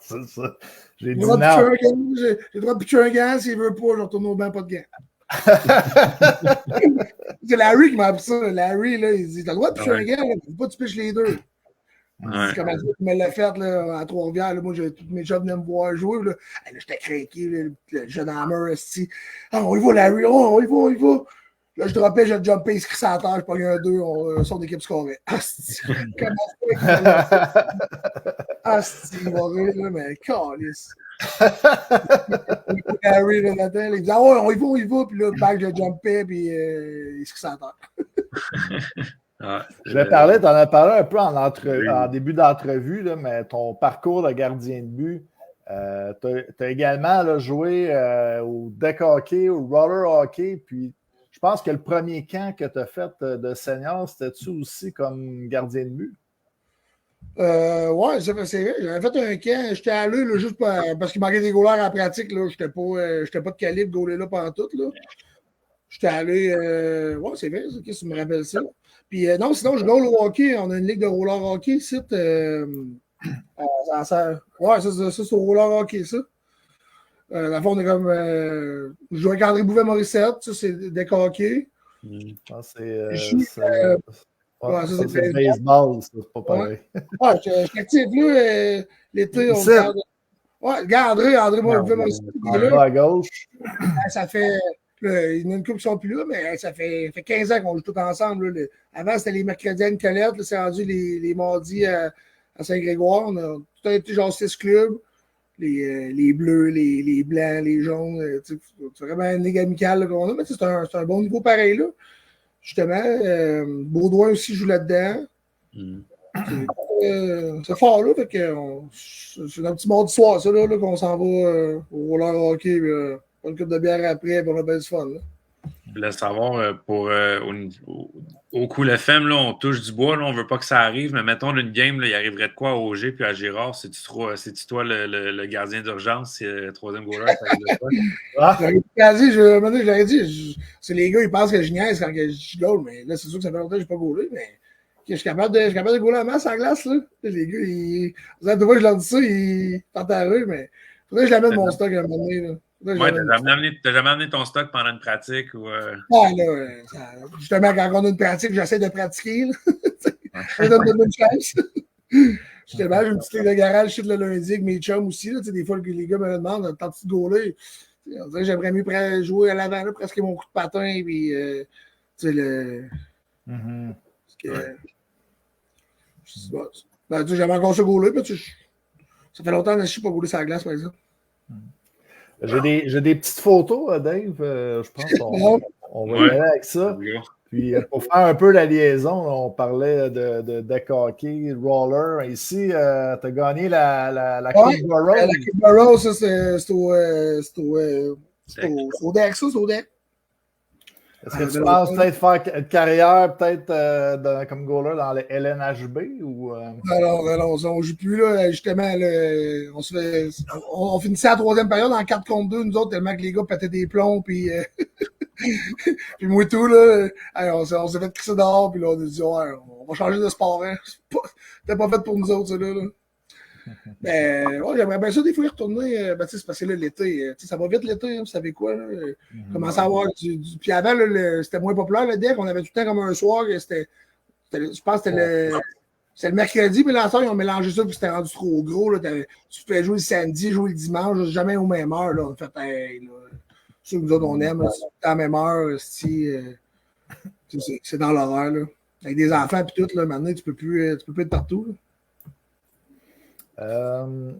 C'est ça. J'ai dit non. J'ai le droit de pitcher un gant. S'il veut pas, je retourne au banc, pas de gant. C'est Larry qui m'a appris ça. Larry, là, il dit t'as le droit de pitcher un gant, il faut pas que tu pitches les deux. C'est comme ça qu'il me l'a fait là, à Trois-Rivières. Moi, tous mes jobs venaient me voir jouer. Là, j'étais craqué, le jeune Hammer. On y va, Larry. On y va. Là, je droppais, j'ai jumpé, il se crissait à terre, je pognais un 2, son équipe scorait. Comment ça? Il va rire, là, mais calice. Harry, là, il disait, on y va, puis là, back, je jumpais, puis il se crissait à terre. T'en as parlé un peu en début d'entrevue, là, mais ton parcours de gardien de but, tu as également là, joué au deck hockey, au roller hockey, puis je pense que le premier camp que tu as fait de senior, c'était-tu aussi comme gardien de but? Ouais, c'est vrai. J'avais fait un camp. J'étais allé là, juste parce qu'il manquait des goalers en pratique. Je n'étais pas de calibre goaler là pendant tout. Là. J'étais allé. Ouais, c'est vrai, ça, tu me rappelles ça. Puis non, sinon, je goal au hockey. On a une ligue de roller hockey ici. Ouais, ça, c'est au roller hockey, ça. Dans le fond, on est comme. Je joue avec André Bouvet-Morissette, ça, c'est deck hockey. C'est le baseball, c'est pas pareil. Ouais, je suis actif là. L'été, on regarde. Ouais, regarde, André Bouvet-Morissette. À gauche. Ça fait. Il y en a une couple qui sont plus là, mais ça fait 15 ans qu'on joue tous ensemble. Là. Avant, c'était les mercredis à Nicolette. C'est rendu les mardis à Saint-Grégoire. On a tout été genre 6 clubs. Les bleus, les blancs, les jaunes. C'est vraiment une ligue amicale qu'on a, mais c'est un bon niveau pareil. Là. Justement, Baudouin aussi joue là-dedans. C'est fort, là. Fait que c'est un petit mardi soir, ça, là qu'on s'en va au roller hockey. Pas une coupe de bière après, puis on a bien du fun. Là. Je voulais savoir, au coup FM, là, on touche du bois, là, on ne veut pas que ça arrive, mais mettons d'une game, là, il arriverait de quoi à Auger puis à Girard? C'est-tu toi le gardien d'urgence, c'est le troisième goaler? Je l'aurais dit, c'est les gars, ils pensent que je niaise quand je goal, mais là, c'est sûr que ça fait longtemps que je n'ai pas goalé, mais je suis capable de goaler à masse en glace. Là. Les gars, vous savez, je leur dis ça, ils tentent à rue, mais il faudrait que je l'amène mon stock à un moment donné. Là. Ouais, t'as jamais amené ton stock pendant une pratique ou. Ouais, là, justement, quand on a une pratique, j'essaie de pratiquer. Je donne une chance. Justement, j'ai une petite ligue de garage, je suis le lundi avec mes chums aussi. Là, des fois, les gars me demandent, tant de gauler. On dirait que j'aimerais mieux jouer à l'avant, là, presque mon coup de patin. Puis, j'aimerais encore se gauler, mais ça fait longtemps que je ne suis pas gaulé sur la glace, par exemple. J'ai des petites photos, Dave. Je pense qu'on va y aller avec ça. Puis, pour faire un peu la liaison, là, on parlait de deck hockey, roller. Ici, tu as gagné la Coupe Burrow. La Coupe Burrow, ça, c'est au deck, ça, c'est au deck. Est-ce que tu penses peut-être faire une carrière comme goaler dans le LNHB ou Alors, on joue plus là, justement. Là, on finissait la troisième période en 4 contre 2, nous autres, tellement que les gars pétaient des plombs, puis puis moi tout, là, on s'est fait crisser dehors, puis là, on a dit, ouais, on va changer de sport, hein. C'était pas fait pour nous autres, ça, là. Ben, ouais, j'aimerais bien ça, des fois, y retourner. C'est parce que là, l'été, ça va vite l'été, hein, vous savez quoi, là. Commencer à avoir Puis avant, là, c'était moins populaire, le deck. On avait tout le temps comme un soir, je pense que c'était le mercredi, mais là, ils ont mélangé ça, puis c'était rendu trop gros, là. Tu pouvais jouer le samedi, jouer le dimanche, jamais aux mêmes heures, là. On fait, hey, là, ceux que nous autres, on aime, c'est à la même heure, c'est dans l'horaire, là. Avec des enfants, puis tout, là, maintenant, tu peux plus être partout, là. Dans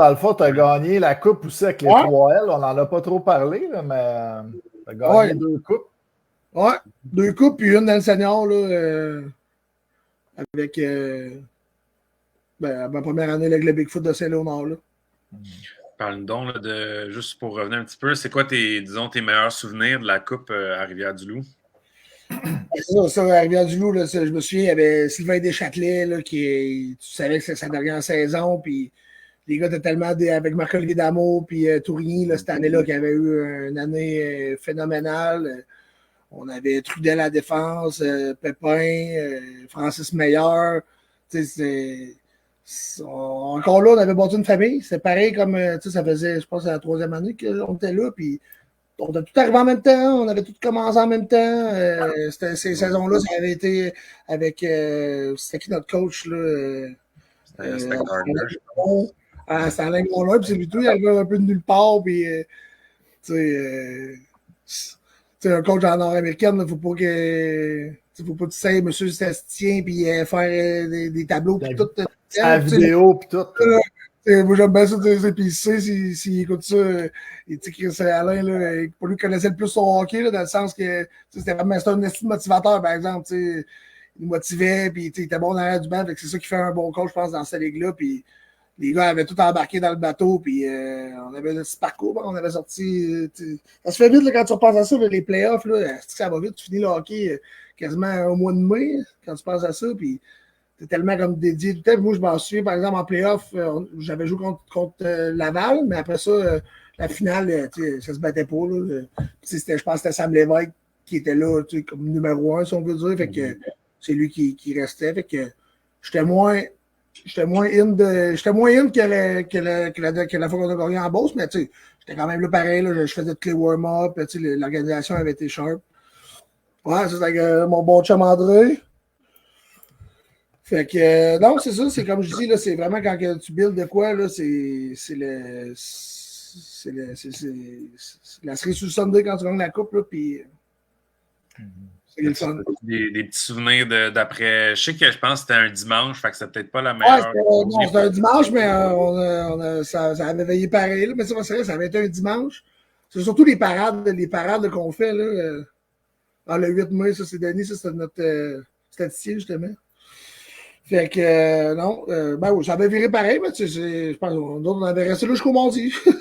le fond, tu as gagné la coupe aussi avec les 3L. On n'en a pas trop parlé, là, mais tu as gagné 2 coupes. Ouais, 2 coupes, puis une dans le senior, là, avec ma première année avec le Bigfoot de Saint-Léonard. Parle-nous donc, là, juste pour revenir un petit peu, c'est quoi tes meilleurs souvenirs de la coupe à Rivière-du-Loup? Ça, à Rivière-du-Loup, là, je me souviens, il y avait Sylvain Deschâtelet, là, tu savais que c'était sa dernière saison, puis les gars étaient tellement avec Marc-Olivier Dameau, puis Tourigny, là, cette année-là, qui avait eu une année phénoménale. On avait Trudel à la défense, Pépin, Francis Meilleur. Encore là, on avait bâti une famille. C'est pareil comme, ça faisait, je pense, la 3e année qu'on était là, puis on a tout arrivé en même temps, on avait tout commencé en même temps. Ces saisons-là, ça avait été avec. C'était qui notre coach, là? C'était Alain Gronleur, puis c'est lui tout, il arrivait un peu de nulle part, puis. Un coach en nord-américaine, il ne faut pas que. Faut pas que tu sais, monsieur Sastien, puis faire des tableaux, puis tout. La vidéo, puis tout. Moi, j'aime bien ça, puis il sait, s'il écoute ça, il dit que c'est Alain, là, pour lui, connaissait le plus son hockey, là, dans le sens que c'était un estime motivateur, par exemple, il nous motivait, puis il était bon dans l'air du banc, c'est ça qui fait un bon coach, je pense, dans cette ligue-là, puis les gars avaient tout embarqué dans le bateau, puis on avait le petit parcours, on avait sorti, ça se fait vite, là, quand tu repenses à ça, là, les playoffs, là, ça va vite, tu finis le hockey quasiment au mois de mai, quand tu penses à ça, puis t'es tellement comme dédié tout le temps. Moi, je m'en souviens, par exemple, en playoff, j'avais joué contre Laval, mais après ça, la finale, ça se battait pas. Là. Je pense que c'était Sam Lévesque qui était là comme numéro 1, si on veut dire. Fait que c'est lui qui restait. Fait que j'étais moins in que la fois qu'on a gagné en Beauce, mais j'étais quand même là pareil. Là, je faisais toutes les warm-up. L'organisation avait été sharp. Ouais, c'est avec mon bon chum André. Fait que, non, c'est ça, c'est comme je dis, là, c'est vraiment quand tu builds de quoi, là, c'est la série sur le Sunday quand tu gagnes la coupe, là, puis c'est le fun. Des petits souvenirs d'après, je sais que je pense que c'était un dimanche, fait que c'était peut-être pas la meilleure. Ouais, c'était un dimanche, mais ça avait veillé pareil, là, mais c'est vrai, ça avait été un dimanche. C'est surtout les parades qu'on fait, là, dans le 8 mai, ça, c'est Denis, ça, c'est notre statisticien, justement. Fait que, non, oui, ça avait viré pareil, mais je pense qu'on avait resté là jusqu'au mardi. Justement,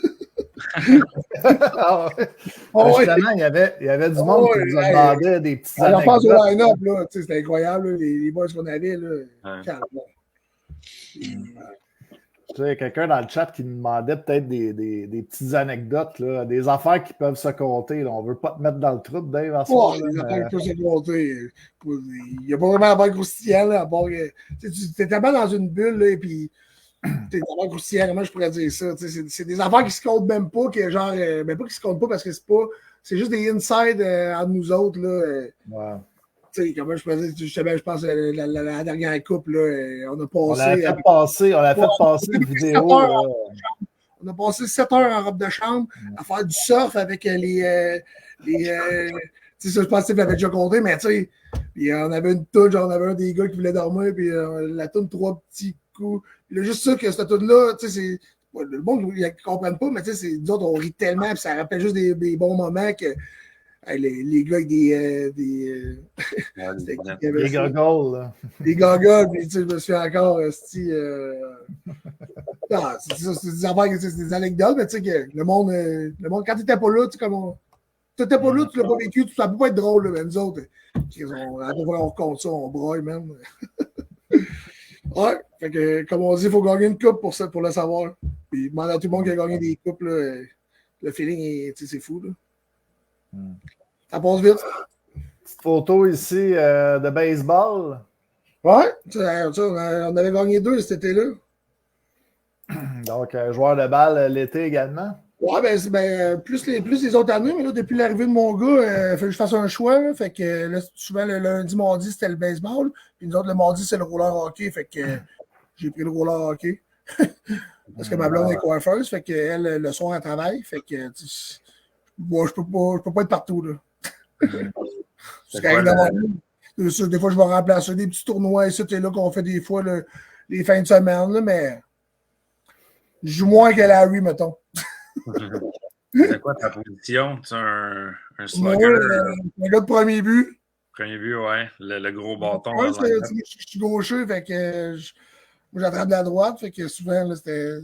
il y avait du monde qui nous demandait des petites anecdotes. On pense au line-up, là, c'était incroyable, là, les boys qu'on avait, là. Il y a quelqu'un dans le chat qui nous demandait peut-être des petites anecdotes, là, des affaires qui peuvent se compter. Là. On ne veut pas te mettre dans le trou, Dave, à ce moment-là. Des affaires qui peuvent se compter. Il n'y a pas vraiment d'affaires croustillantes, à part que tu es tellement dans une bulle, là, et puis tu es tellement croustillant, comment je pourrais dire ça? C'est des affaires qui se comptent même pas, que genre, pas qui se comptent pas parce que c'est juste des inside entre nous autres, là. Ouais. Comment je pourrais dire, justement, je pense la dernière coupe, là, on a passé. On a fait passer une vidéo. On a passé 7 heures en robe de chambre à faire du surf avec les ça, je pense que tu avais déjà compté, mais tu sais, puis on avait une toune, genre, on avait un des gars qui voulait dormir, puis la toune 3 petits coups. Puis là, juste ça, que cette toune-là, tu sais, c'est. Le monde, ils ne comprennent pas, mais tu sais, nous autres, on rit tellement, puis ça rappelle juste des bons moments que. Les gars avec des goggles, là. Des goggles, puis tu sais, je me suis encore non, c'est des affaires, c'est des anecdotes, mais tu sais que le monde quand tu n'étais pas là, tu sais, comme t'étais pas là, tu l'as pas vécu, ça peut pas être drôle, là, mais nous autres, on compte ça, on broille même. Ouais, fait que, comme on dit, il faut gagner une coupe pour le savoir. Puis demander à tout le monde qui a gagné des coupes, là, le feeling, c'est fou. Là. Ça passe vite. Petite photo ici de baseball. Ouais, on avait gagné 2 cet été-là. Donc, joueur de balle l'été également. Ouais, plus les autres années, mais là, depuis l'arrivée de mon gars, il fallait que je fasse un choix. Là, fait que là, souvent, le lundi, mardi, c'était le baseball. Puis nous autres, le mardi, c'est le roller hockey. Fait que j'ai pris le roller hockey. Parce que ma blonde est coiffeuse. Fait qu'elle, le soir, elle travaille. Fait que moi, je peux pas être partout. Là. C'est quand même des fois, je vais remplacer des petits tournois ici et là qu'on fait des fois les fins de semaine. Là, mais je joue moins que Larry, mettons. C'est quoi ta position? Tu un slugger? Un gars de premier but. Premier but, ouais. Le gros bâton. Ouais, je suis gaucher, fait que moi j'attrape de la droite, fait que souvent là, c'était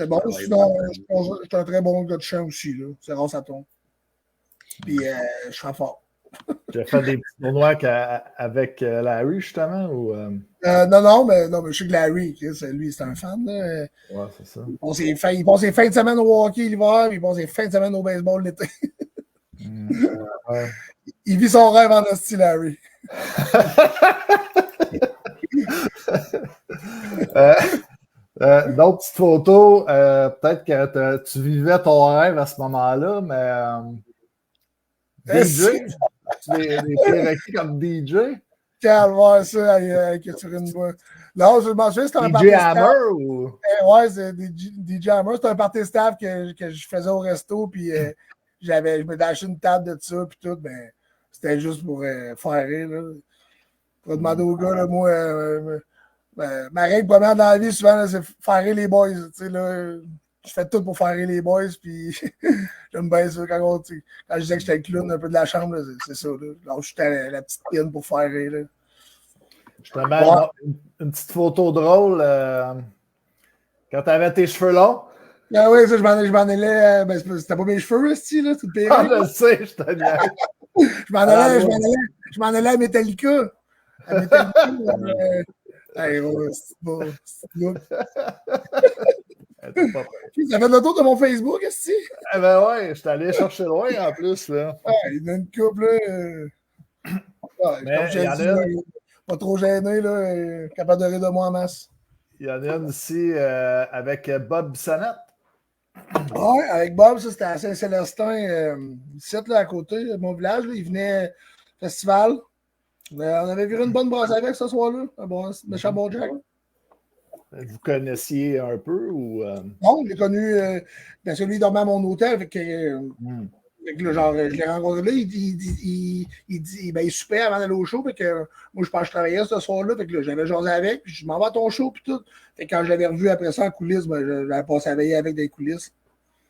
bon. Sinon, je suis un très bon gars de champ aussi. C'est rare ça tombe. Puis je suis fort. Tu as fait des petits tournois avec Larry, justement? Ou, non, mais je sais que Larry, lui, c'est un fan. Là. Ouais, c'est ça. Il passe ses fins de semaine au hockey l'hiver, puis il passe ses fins de semaine au baseball l'été. Ouais. Il vit son rêve en hostie, Larry. D'autres petites photos, peut-être que tu vivais ton rêve à ce moment-là, mais DJ? Tu es requis comme DJ? Calvaire, ça, avec une voix. Non, je m'en souviens, c'était un party DJ Hammer ou? Ouais, c'est DJ Hammer. C'était un party staff que je faisais au resto, puis je me acheté une table de ça, puis tout, mais c'était juste pour faire rire. Là. Pour demander aux gars, là, moi, ma règle première dans la vie, souvent, là, c'est faire rire les boys. Tu sais, là, je fais tout pour faire rire les boys, puis j'aime bien ça. Quand je disais que j'étais le clown un peu de la chambre, là, c'est ça. Là. Alors, j'étais la petite pine pour faire rire. Là. Justement, une petite photo drôle quand tu avais tes cheveux longs. Ah oui, ça, je m'en allais. C'était pas mes cheveux, là, c'est tout pire. Ah, je le sais, je te dis. Je m'en allais à Metallica. À Metallica. C'est bon. Ça fait le tour de mon Facebook, est-ce que Eh ben ouais, je suis allé chercher loin en plus. Là. Il y a une couple, là. Comme j'ai dit, pas trop gêné, là, capable de rire de moi en masse. Il y en a une ici avec Bob Bissonnette. Oui, avec Bob, ça c'était à Saint-Célestin, ici, là, à côté de mon village. Là, il venait au festival. On avait viré une bonne brasse avec ce soir-là. Un bon méchant bon Jack. Vous connaissiez un peu ou. Non, je l'ai connu parce que lui, il dormait à mon hôtel. Fait que, genre, je l'ai rencontré là. Il soupait avant d'aller au show. Fait que, moi, je pense que je travaillais ce soir-là. Fait que j'avais jasé avec. Puis je m'en vais à ton show. Puis tout. Fait que quand je l'avais revu après ça en coulisses, j'avais passé à veiller avec des coulisses.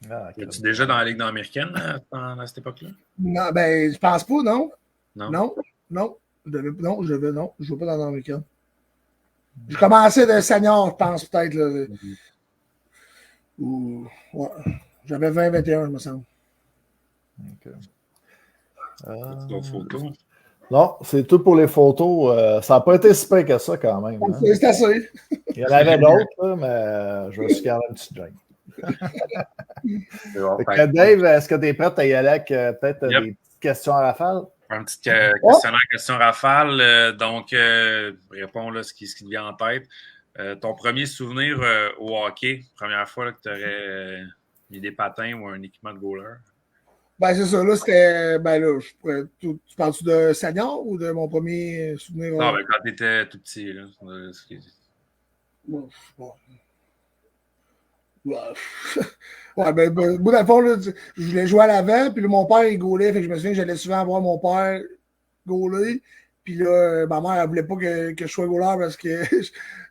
Ah, es-tu déjà dans la Ligue américaine à cette époque-là? Non, je pense pas, non. Non. Je ne joue pas dans l'américaine. J'ai commencé de senior, je pense, peut-être. Là. Ouais. J'avais 20-21, je me semble. D'autres photos? Non, c'est tout pour les photos. Ça n'a pas été si pire que ça, quand même. Hein? C'est assez. Il y en avait d'autres, mais je me suis gardé une petite gêne. Dave, est-ce que tu es prêt à y aller avec peut-être des petites questions à rafale? Un petit questionnaire, question rafale. Donc, réponds là, ce qui te vient en tête. Ton premier souvenir au hockey, première fois là, que tu aurais mis des patins ou un équipement de goaler? C'est ça. Là, c'était. Tu parles-tu de senior ou de mon premier souvenir? Non, quand tu étais tout petit. Là, moi, dans le fond, là, je voulais jouer à l'avant, puis là, mon père, il gaulait, fait que je me souviens que j'allais souvent voir mon père gauler, puis là, ma mère, elle voulait pas que je sois gauleur parce que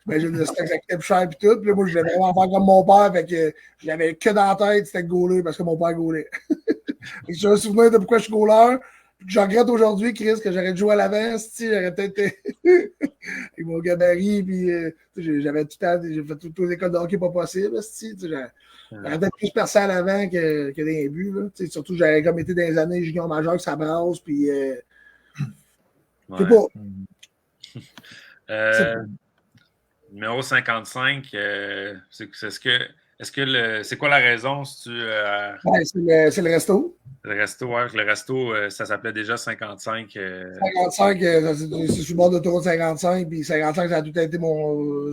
j'imagine le stock, ça coûtait plus cher, puis tout, puis là, moi, je voulais vraiment faire comme mon père, fait que j'avais que dans la tête, c'était gauler parce que mon père gaulait. J'ai un souvenir de pourquoi je suis gauleur, Je regrette aujourd'hui, Chris, que j'aurais dû jouer à l'avant. J'aurais peut-être avec mon gabarit. Puis, j'avais tout le temps, j'ai fait toutes les écoles de hockey pas possible. J'aurais peut-être plus percé à l'avant que dans les buts. Là. Surtout, j'aurais comme été dans les années junior majeur que ça brasse. Puis, c'est pas. Numéro 55, c'est quoi la raison? C'est le resto. Le resto, ça s'appelait déjà 55. 55, c'est sur le bord de l'autoroute 55, puis 55, ça a tout été mon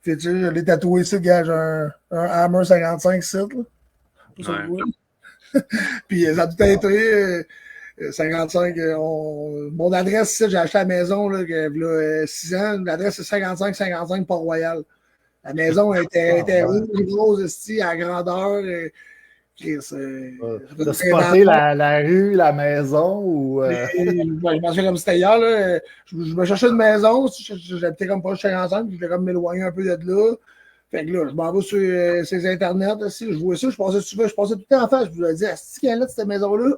fétiche. Je l'ai tatoué ici, gars, j'ai un Hammer 55 site, là. Puis ça a tout été 55. Mon adresse, ici, j'ai acheté la maison, là, il y a 6 ans. L'adresse, c'est 55 Port-Royal. La maison était rouge, grosse, à grandeur. T'as spoté la rue, la maison ou. Je m'en souviens comme c'était hier. Là. Je me cherchais une maison. J'habitais comme proche de 55. Je voulais comme m'éloigner un peu de là. Fait que là, je m'en vais sur ces internets. Là, je vois ça. Je passais tout le temps en face. Je me disais, est-ce qu'il y a là de cette maison-là?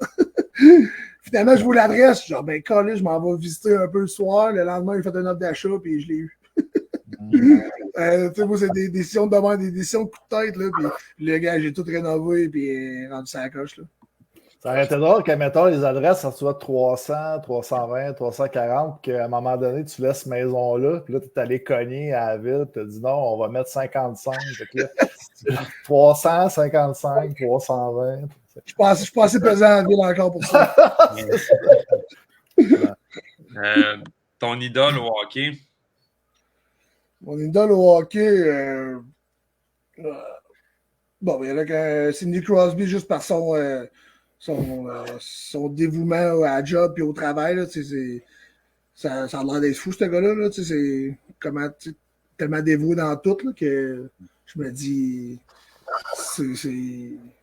Finalement, je vois l'adresse. Genre, ben, collé, je m'en vais visiter un peu le soir. Le lendemain, j'ai fait une offre d'achat puis je l'ai eu. Moi, c'est des décisions de demande, des décisions de coup de tête. Là, puis le gars, j'ai tout rénové et rendu ça à la coche. Là. Ça aurait été drôle que, mettons, les adresses, ça soit 300, 320, 340, qu'à un moment donné, tu laisses cette maison-là, puis là, tu es allé cogner à la ville, tu as dit non, on va mettre 55. Là, 300, 55, 320. Je suis pas assez pesant à la ville encore pour ça. Ton idole au hockey? Mon idole au hockey, bon, il y a Sidney Crosby juste par son dévouement à la job et au travail. Là, ça a l'air d'être fou, ce gars-là. Là, c'est tellement dévoué dans tout là, que je me dis.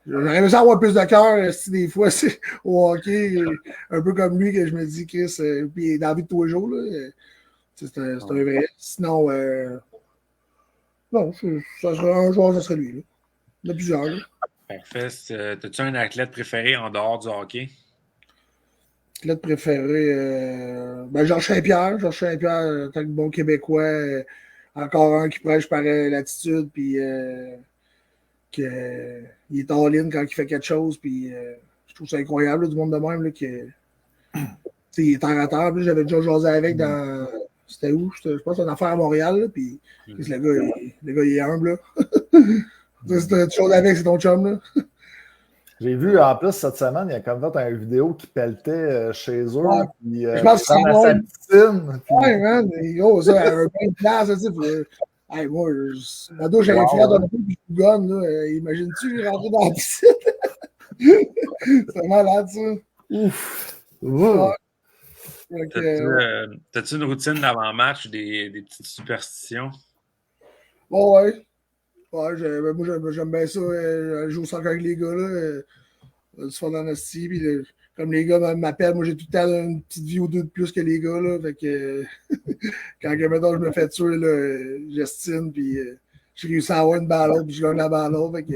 J'aurais aimé ça avoir plus de cœur si des fois au hockey, un peu comme lui, que je me dis, Chris, puis dans la vie de tous les jours. Là, c'est un vrai. Sinon, non, ça serait un joueur, ça serait lui. Là. Il y en a plusieurs. Là. Parfait. As-tu un athlète préféré en dehors du hockey? Athlète préféré, Georges Saint-Pierre. Georges Saint-Pierre, en tant que bon Québécois, encore un qui prêche par l'attitude, puis qu'il est all-in quand il fait quelque chose, puis je trouve ça incroyable, là, du monde de même, là, il est en retard. J'avais déjà jasé avec dans. C'était où? Je pense que c'est une affaire à Montréal, là, puis le gars, il est humble, là. C'est une chose avec, c'est ton chum, là. J'ai vu, en plus, cette semaine, il y a comme fait une vidéo qui pelletait chez eux. Ouais. Puis, je pense que c'est sa piscine. Puis... Ouais, man, gros, ça, un bain de place, tu sais. Hey, moi, ado, j'avais frère d'un peu, puis je bougonne, là. Imagines-tu rentrer dans la piscine? C'est malade, ça. Ouf! Ouais. T'as-tu une routine d'avant-match, des petites superstitions? Oh, ouais. Ouais, moi, j'aime bien ça. Jouer au soccer avec les gars, là. Se faire dans notre style. Puis, comme les gars m'appellent, moi, j'ai tout le temps une petite vie ou deux de plus que les gars, là. Fait que quand, mettons, je me fais tuer, là, j'estime, puis j'ai réussi à avoir une balle, puis je gagne la balle. Fait que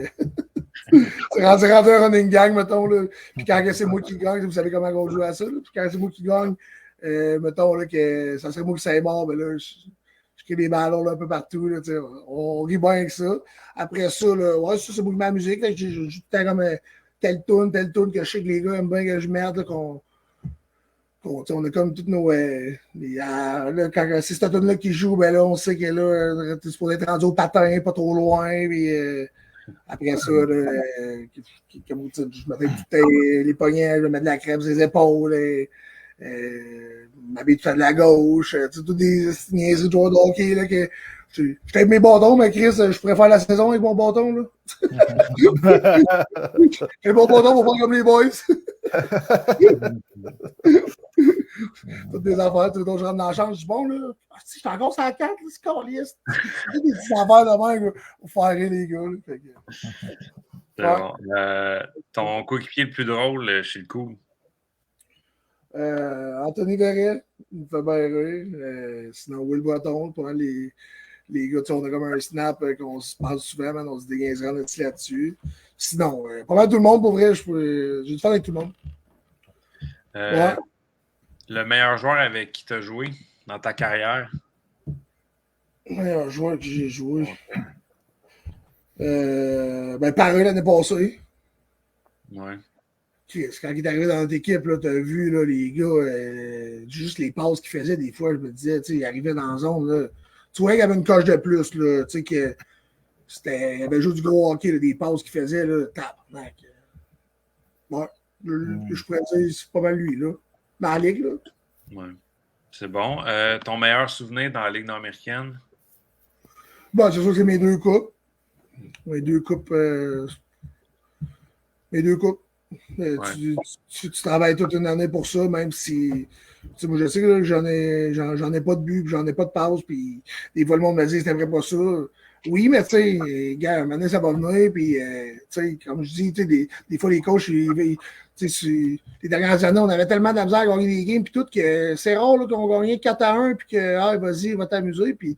c'est rendu un running gang, mettons, là. Puis quand c'est moi qui gagne, vous savez comment on joue à ça, là. Puis quand c'est moi qui gagne, mettons, là, que ça serait moi qui serais mort, ben là, je crée des ballons là, un peu partout. Là, on rit bien avec ça. Après ça, là, ouais, ça c'est beaucoup de ma musique. J'ai tout le temps comme telle toune que je sais que les gars aiment bien que je merde. On a comme toutes nos. Là, quand c'est cette toune-là qui joue, ben là, on sait que là, t'es supposé être rendu au patin, pas trop loin. Puis, après ça, là, comme je me fais les poignets, je mets de la crème sur les épaules. M'habille de faire de la gauche, tous des niaiseries de joueurs de hockey, là, que je tape mes bâtons, mais Chris, je pourrais faire la saison avec mon bâton, là. J'ai mon bâton pour faire comme les boys. Toutes des affaires, dont je rentre dans la chambre, je dis bon, là, si je suis encore sur la carte, c'est caliste. Des petites affaires de même, pour faire rire les gars, là. Ton coéquipier le plus drôle chez le coup? Anthony Verret, il me fait bien rire. Sinon, Will Breton, pour les gars, on a comme un snap qu'on se parle souvent, man, on se dégainera là-dessus. Sinon, pas mal tout le monde, pour vrai, j'ai du fun avec tout le monde. Ouais. Le meilleur joueur avec qui tu as joué dans ta carrière? Meilleur joueur que j'ai joué. Pareil l'année passée. Ouais. Quand il est arrivé dans notre équipe, tu as vu là, les gars, juste les passes qu'il faisait, des fois, je me disais, il arrivait dans la zone. Là, tu vois qu'il y avait une coche de plus. Là, que il y avait juste du gros hockey, là, des passes qu'il faisait. Là, tabarnak. Ouais, je pourrais dire, c'est pas mal lui. Là. Dans la ligue. Là. Ouais. C'est bon. Ton meilleur souvenir dans la Ligue nord-américaine? Bon, c'est sûr que c'est mes 2 coupes. Mes 2 coupes. Mes 2 coupes. Ouais. Tu travailles toute une année pour ça, même si. Moi, je sais que j'en ai pas de but, puis j'en ai pas de passe, puis des fois, le monde me dit, c'était pas ça. Oui, mais tu sais, gars, un moment donné, ça va venir, puis, tu sais, comme je dis, des fois, les coachs, les dernières années, on avait tellement de la misère à gagner des games, puis tout, que c'est rare qu'on gagnait 4-1, puis que, vas-y, va t'amuser, puis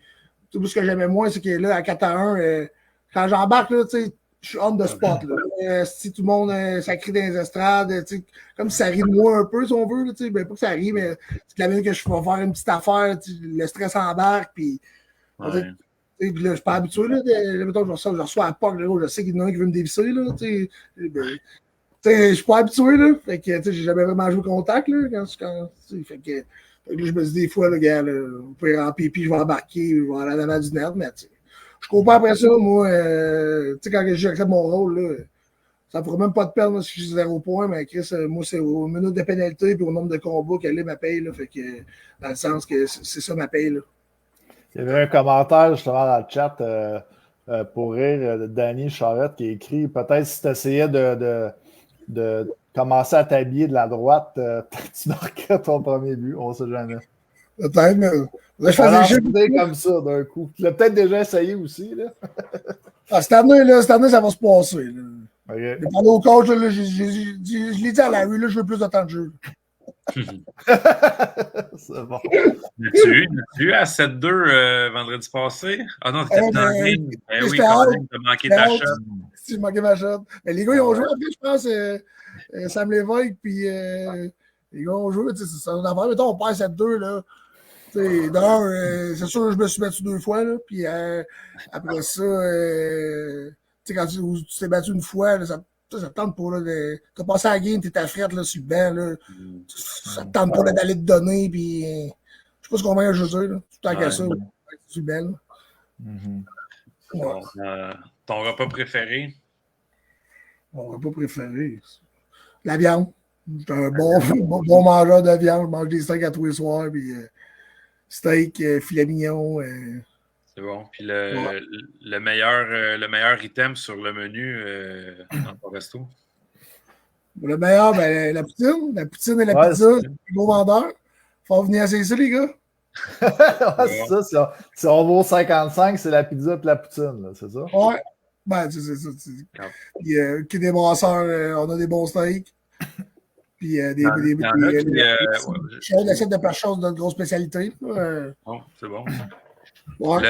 tout ce que j'aimais moins, c'est que là, à 4-1, quand j'embarque, là, tu sais, je suis on the spot. Là. Si tout le monde, ça crie dans les estrades, comme si ça rit de moi un peu, si on veut. Là, pas que ça rit, mais c'est la minute que je vais faire une petite affaire, le stress embarque. Puis, là, je suis pas habitué. Là, mettons, je reçois à POC, je sais qu'il y en a un qui veut me dévisser. Je suis pas habitué. Là, fait que j'ai jamais vraiment joué au contact. Là, fait que je me dis des fois, là, gars, on peut ir en pipi, je vais embarquer, je vais aller à la du net, mais je cours pas après ça, moi. Quand j'accepte mon rôle, là, ça ne pourrait même pas de perdre si je suis 0 point, mais Chris, moi, c'est aux minutes de pénalité et au nombre de combats qu'elle est ma paye. Là, fait que, dans le sens que c'est ça ma paye. Là. Il y avait un commentaire justement dans le chat pour rire de Danny Charrette qui a écrit peut-être si tu essayais de commencer à t'habiller de la droite, tu marquais ton premier but. On ne sait jamais. Peut-être, mais. Là, je faisais des comme ça d'un coup. Tu l'as peut-être déjà essayé aussi. Là. Cette année, ça va se passer. Là. Okay. J'ai parlé au coach, là, je l'ai dit à la rue, là, je veux plus de temps de jeu. C'est bon. As-tu eu à 7-2 vendredi passé? Ah non, t'étais dans le game. Oui, quand même, t'as manqué ta shot. Si, j'ai manqué ma shot. Mais les gars, ils ont joué après, je pense, Sam Lévesque, puis les gars ont joué. C'est un affaire. Mettons, on perd 7-2, là. D'un, c'est sûr que je me suis battu 2 fois, là, puis après ça, quand tu t'es battu une fois, là, ça te tente pas, là, t'as passé à la game, t'es à frette, là, sur le banc, là, ça te tente pas d'aller te donner, puis je sais pas ce qu'on va ajouter, là, tout le temps qu'à ça, sur le banc, là. Ton repas préféré? Mon repas préféré, la viande. J'étais un bon mangeur de viande, je mange des steaks à tous les soirs, puis steak, filet mignon. C'est bon. Puis le meilleur item sur le menu dans ton resto? Le meilleur, la poutine. La poutine et la pizza, c'est les gros vendeurs. Faut venir essayer ça, les gars. C'est ça. Si on vaut 55, c'est la pizza et la poutine, là, c'est ça? Ouais. C'est ça. Puis, qui des brasseurs, on a des bons steaks. Puis l'assiette de perchon, c'est notre grosse spécialité. Bon, c'est bon. Ouais.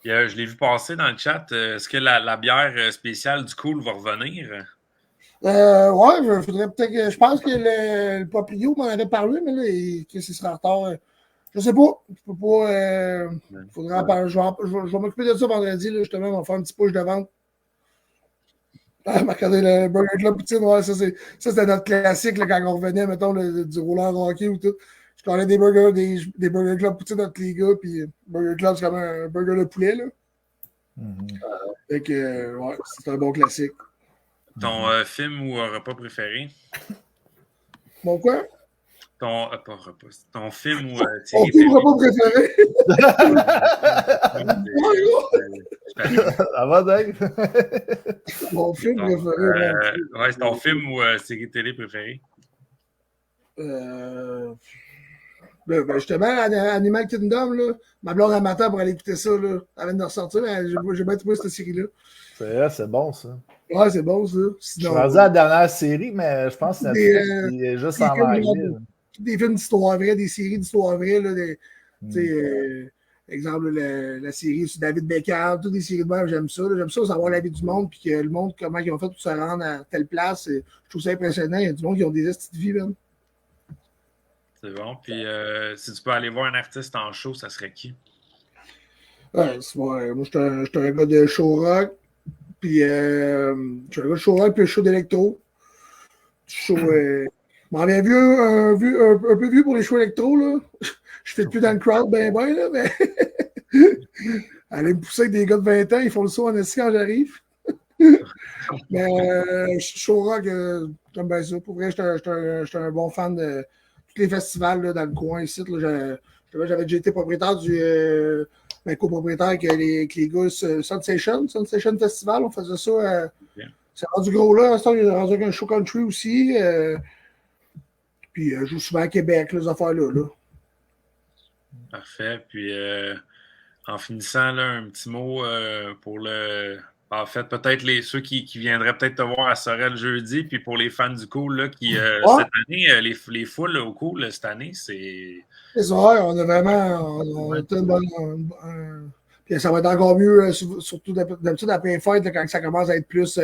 Je l'ai vu passer dans le chat. Est-ce que la bière spéciale du Cool va revenir? Ouais, faudrait peut-être. Je pense que le Papillot m'en avait parlé, mais là, qu'il sera en retard. Je sais pas. Je peux pas. Faudrait en parler. Je vais m'occuper de ça vendredi, là, justement. On va faire un petit push de vente. Regardez le Burger Club Poutine, ouais, ça c'était notre classique là, quand on revenait, mettons, du rouleur hockey ou tout. Je connais des Burger Club Poutine entre les gars, puis Burger Club, c'est comme un burger de poulet, là. Fait que, ouais, c'est un bon classique. Ton film ou repas préféré? Mon quoi? Pas repas. Ton film ou Mon film repas préféré? Ça va, Dave? Mon film préféré. Ouais, c'est ton film ou série télé préférée? Justement, Animal Kingdom, là, ma blonde elle m'attend pour aller écouter ça, là. Elle vient de ressortir, mais j'ai bien trouvé cette série-là. C'est bon, ça. Ouais, c'est bon, ça. Sinon, je suis rendu à la dernière série, mais je pense que c'est juste en anglais. Des films d'histoire vraie, des séries d'histoire vraie, là, exemple, la série sur David Beckham, toutes les séries de même, j'aime ça. J'aime ça, savoir la vie du monde, puis que le monde, comment ils ont fait pour se rendre à telle place. Je trouve ça impressionnant. Il y a du monde qui ont des estis de vie, même. C'est bon. Puis, si tu peux aller voir un artiste en show, ça serait qui? Ouais, moi, j'étais un gars de show rock. Puis, je suis un gars de show rock, puis un show d'électro. Show. M'en viens un peu vieux pour les shows électro, là. Je fais plus dans le crowd, ben, là, mais. Aller me pousser avec des gars de 20 ans, ils font le saut en esti quand j'arrive. Mais show rock, j'aime bien ça. Pour vrai, j'étais un bon fan de tous les festivals là, dans le coin ici. J'avais déjà été propriétaire copropriétaire avec les gars Sensation Festival. On faisait ça. C'est rendu gros là. Il est rendu avec un show country aussi. Puis je joue souvent à Québec, les affaires-là. Là. Parfait. Puis en finissant, là, un petit mot pour le. En fait, peut-être ceux qui viendraient peut-être te voir à Sorel jeudi, puis pour les fans du Cool, là, qui cette année, les foules au Cool, cette année, c'est. C'est ça, on a vraiment. On a une bonne. Puis ça va être encore mieux, surtout d'habitude après les fêtes, quand ça commence à être plus.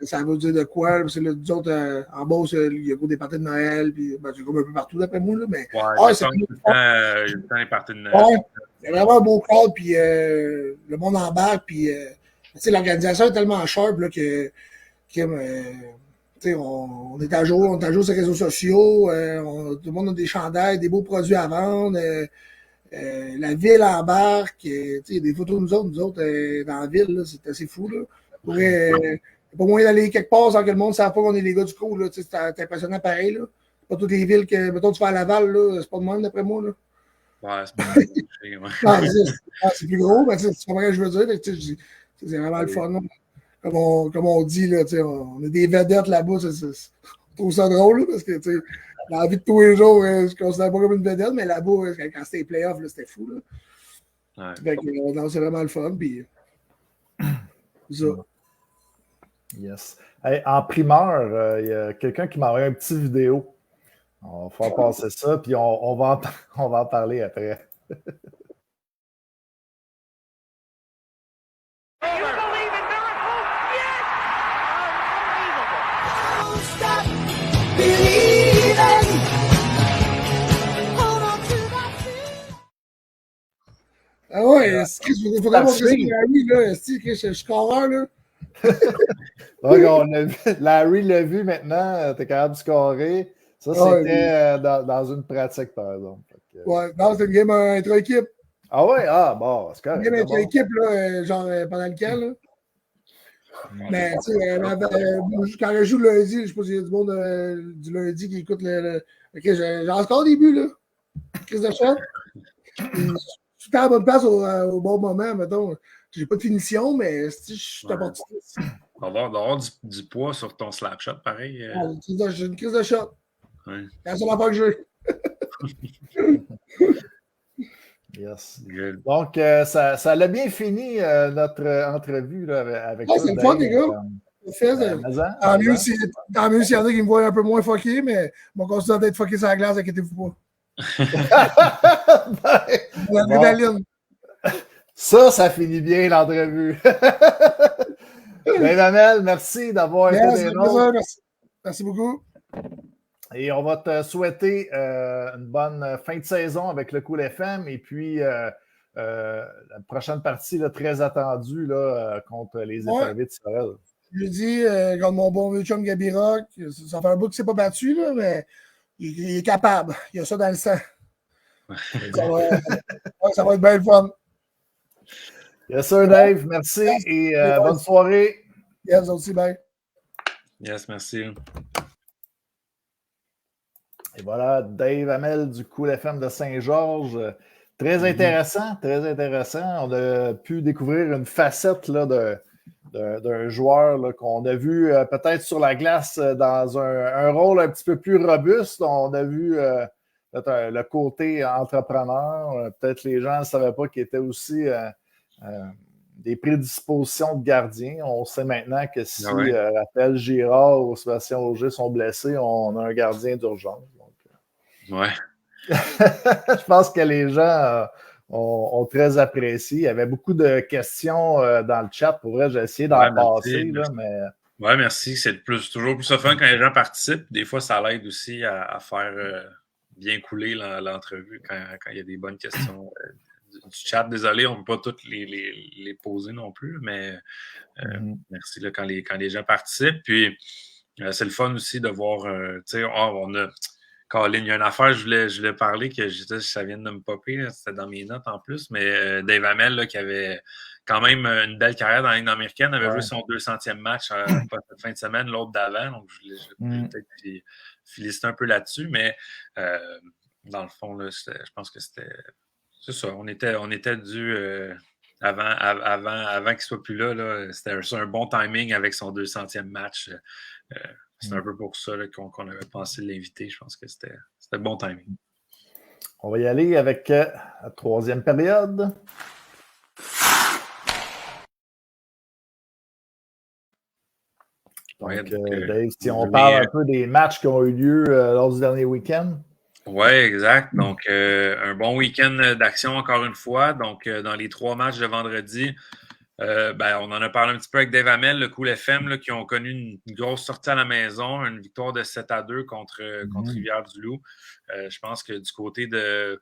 Ça veut dire de quoi? Parce que là, nous autres, en Beauce, il y a des parties de Noël, puis c'est comme un peu partout d'après moi. Là, mais, c'est tout le temps les parties de Noël. Ouais, c'est vraiment un beau crowd, puis le monde embarque, puis l'organisation est tellement sharp là, que on est à jour sur les réseaux sociaux, tout le monde a des chandails, des beaux produits à vendre. La ville embarque, il y a des photos de nous autres dans la ville, là, c'est assez fou. Là. Il n'y a pas moyen d'aller quelque part sans que le monde ne sache pas qu'on est les gars du coup. C'est impressionnant pareil. Là. C'est pas toutes les villes que, mettons, tu vas à Laval, là, c'est pas de même d'après moi. Là. Ouais, c'est pas c'est plus gros, mais tu comprends ce que je veux dire. C'est vraiment le fun. Là. Comme on dit, là, on a des vedettes là-bas. Je trouve ça drôle là, parce que dans la vie de tous les jours, je ne considère pas comme une vedette, mais là-bas, quand c'était les playoffs, c'était fou. Là. Ouais. Donc, c'est vraiment le fun. Puis, ça. Yes. Hey, en primeur, il y a quelqu'un qui m'a envoyé une petite vidéo. On va faire passer ça, puis on va en parler après. Ah ouais, il faudrait montrer ça à Larry, là. Je suis scoreur, là. Donc, Larry l'a vu maintenant, t'es capable de scorer. Ça, c'était dans une pratique, par exemple. Ouais, non, c'était une game intra-équipe. Ah ouais? Ah, bon, c'est correct. Une game intra-équipe, là, genre pendant le camp, là. Mais, tu sais, quand je joue le lundi, je sais pas s'il y a du monde du lundi qui écoute OK, j'ai encore des buts, là. Crise de shot. Je suis à la bonne place au bon moment, mettons. J'ai pas de finition, mais je suis opportuniste. On va avoir du poids sur ton slap shot, pareil. J'ai une crise de shot. Ouais. C'est la seule fois que j'ai. Yes. Donc, ça l'a bien fini, notre entrevue là, avec toi. C'est le fun, les gars. Tant mieux s'il y en a qui me voient un peu moins fucké, mais mon considère d'être fucké sur la glace, inquiétez-vous pas. Bon. Ça finit bien l'entrevue. Amel, merci d'avoir été des nôtres. Merci beaucoup. Et on va te souhaiter une bonne fin de saison avec le Cool FM et puis la prochaine partie là, très attendue là, contre les Éperviers de Sorel. Je dis, contre mon bon vieux chum Gaby Rock, ça fait un bout qu'il ne s'est pas battu, là, mais il est capable. Il a ça dans le sang. Ça va être bien le fun. Yes, sir, Dave. Merci et bonne soirée. Yes, aussi, bye. Yes, merci. Et voilà, Dave Hamel du Cool FM de Saint-Georges. Très intéressant, très intéressant. On a pu découvrir une facette là, d'un joueur là, qu'on a vu peut-être sur la glace dans un rôle un petit peu plus robuste. On a vu le côté entrepreneur. Peut-être les gens ne savaient pas qu'il était aussi des prédispositions de gardien. On sait maintenant que si Raphaël Girard ou Sébastien Auger sont blessés, on a un gardien d'urgence. Ouais. Je pense que les gens ont très apprécié. Il y avait beaucoup de questions dans le chat. Pour vrai, j'ai essayé d'en passer, là, mais Oui, merci. C'est toujours plus fun quand les gens participent. Des fois, ça l'aide aussi à faire bien couler l'entrevue quand il y a des bonnes questions du chat. Désolé, on ne peut pas toutes les poser non plus, mais merci là, quand les gens participent. Puis, c'est le fun aussi de voir, tu sais, on a... Colin, il y a une affaire, je voulais parler, que ça vient de me popper, là, c'était dans mes notes en plus, mais Dave Hamel, là, qui avait quand même une belle carrière dans la Ligue américaine, avait joué son 200e match pas cette fin de semaine, l'autre d'avant, donc je voulais peut-être féliciter un peu là-dessus, mais dans le fond, là, je pense que c'est ça, on était dû avant qu'il soit plus là, c'était un bon timing avec son 200e match. C'est un peu pour ça là, qu'on avait pensé l'inviter. Je pense que c'était bon timing. On va y aller avec la troisième période. Donc, Dave, si on parle un peu des matchs qui ont eu lieu lors du dernier week-end. Oui, exact. Donc, un bon week-end d'action encore une fois. Donc, dans les 3 matchs de vendredi, on en a parlé un petit peu avec Dave Hamel, le Cool FM, là, qui ont connu une grosse sortie à la maison, une victoire de 7-2 contre Rivière-du-Loup. Je pense que du côté de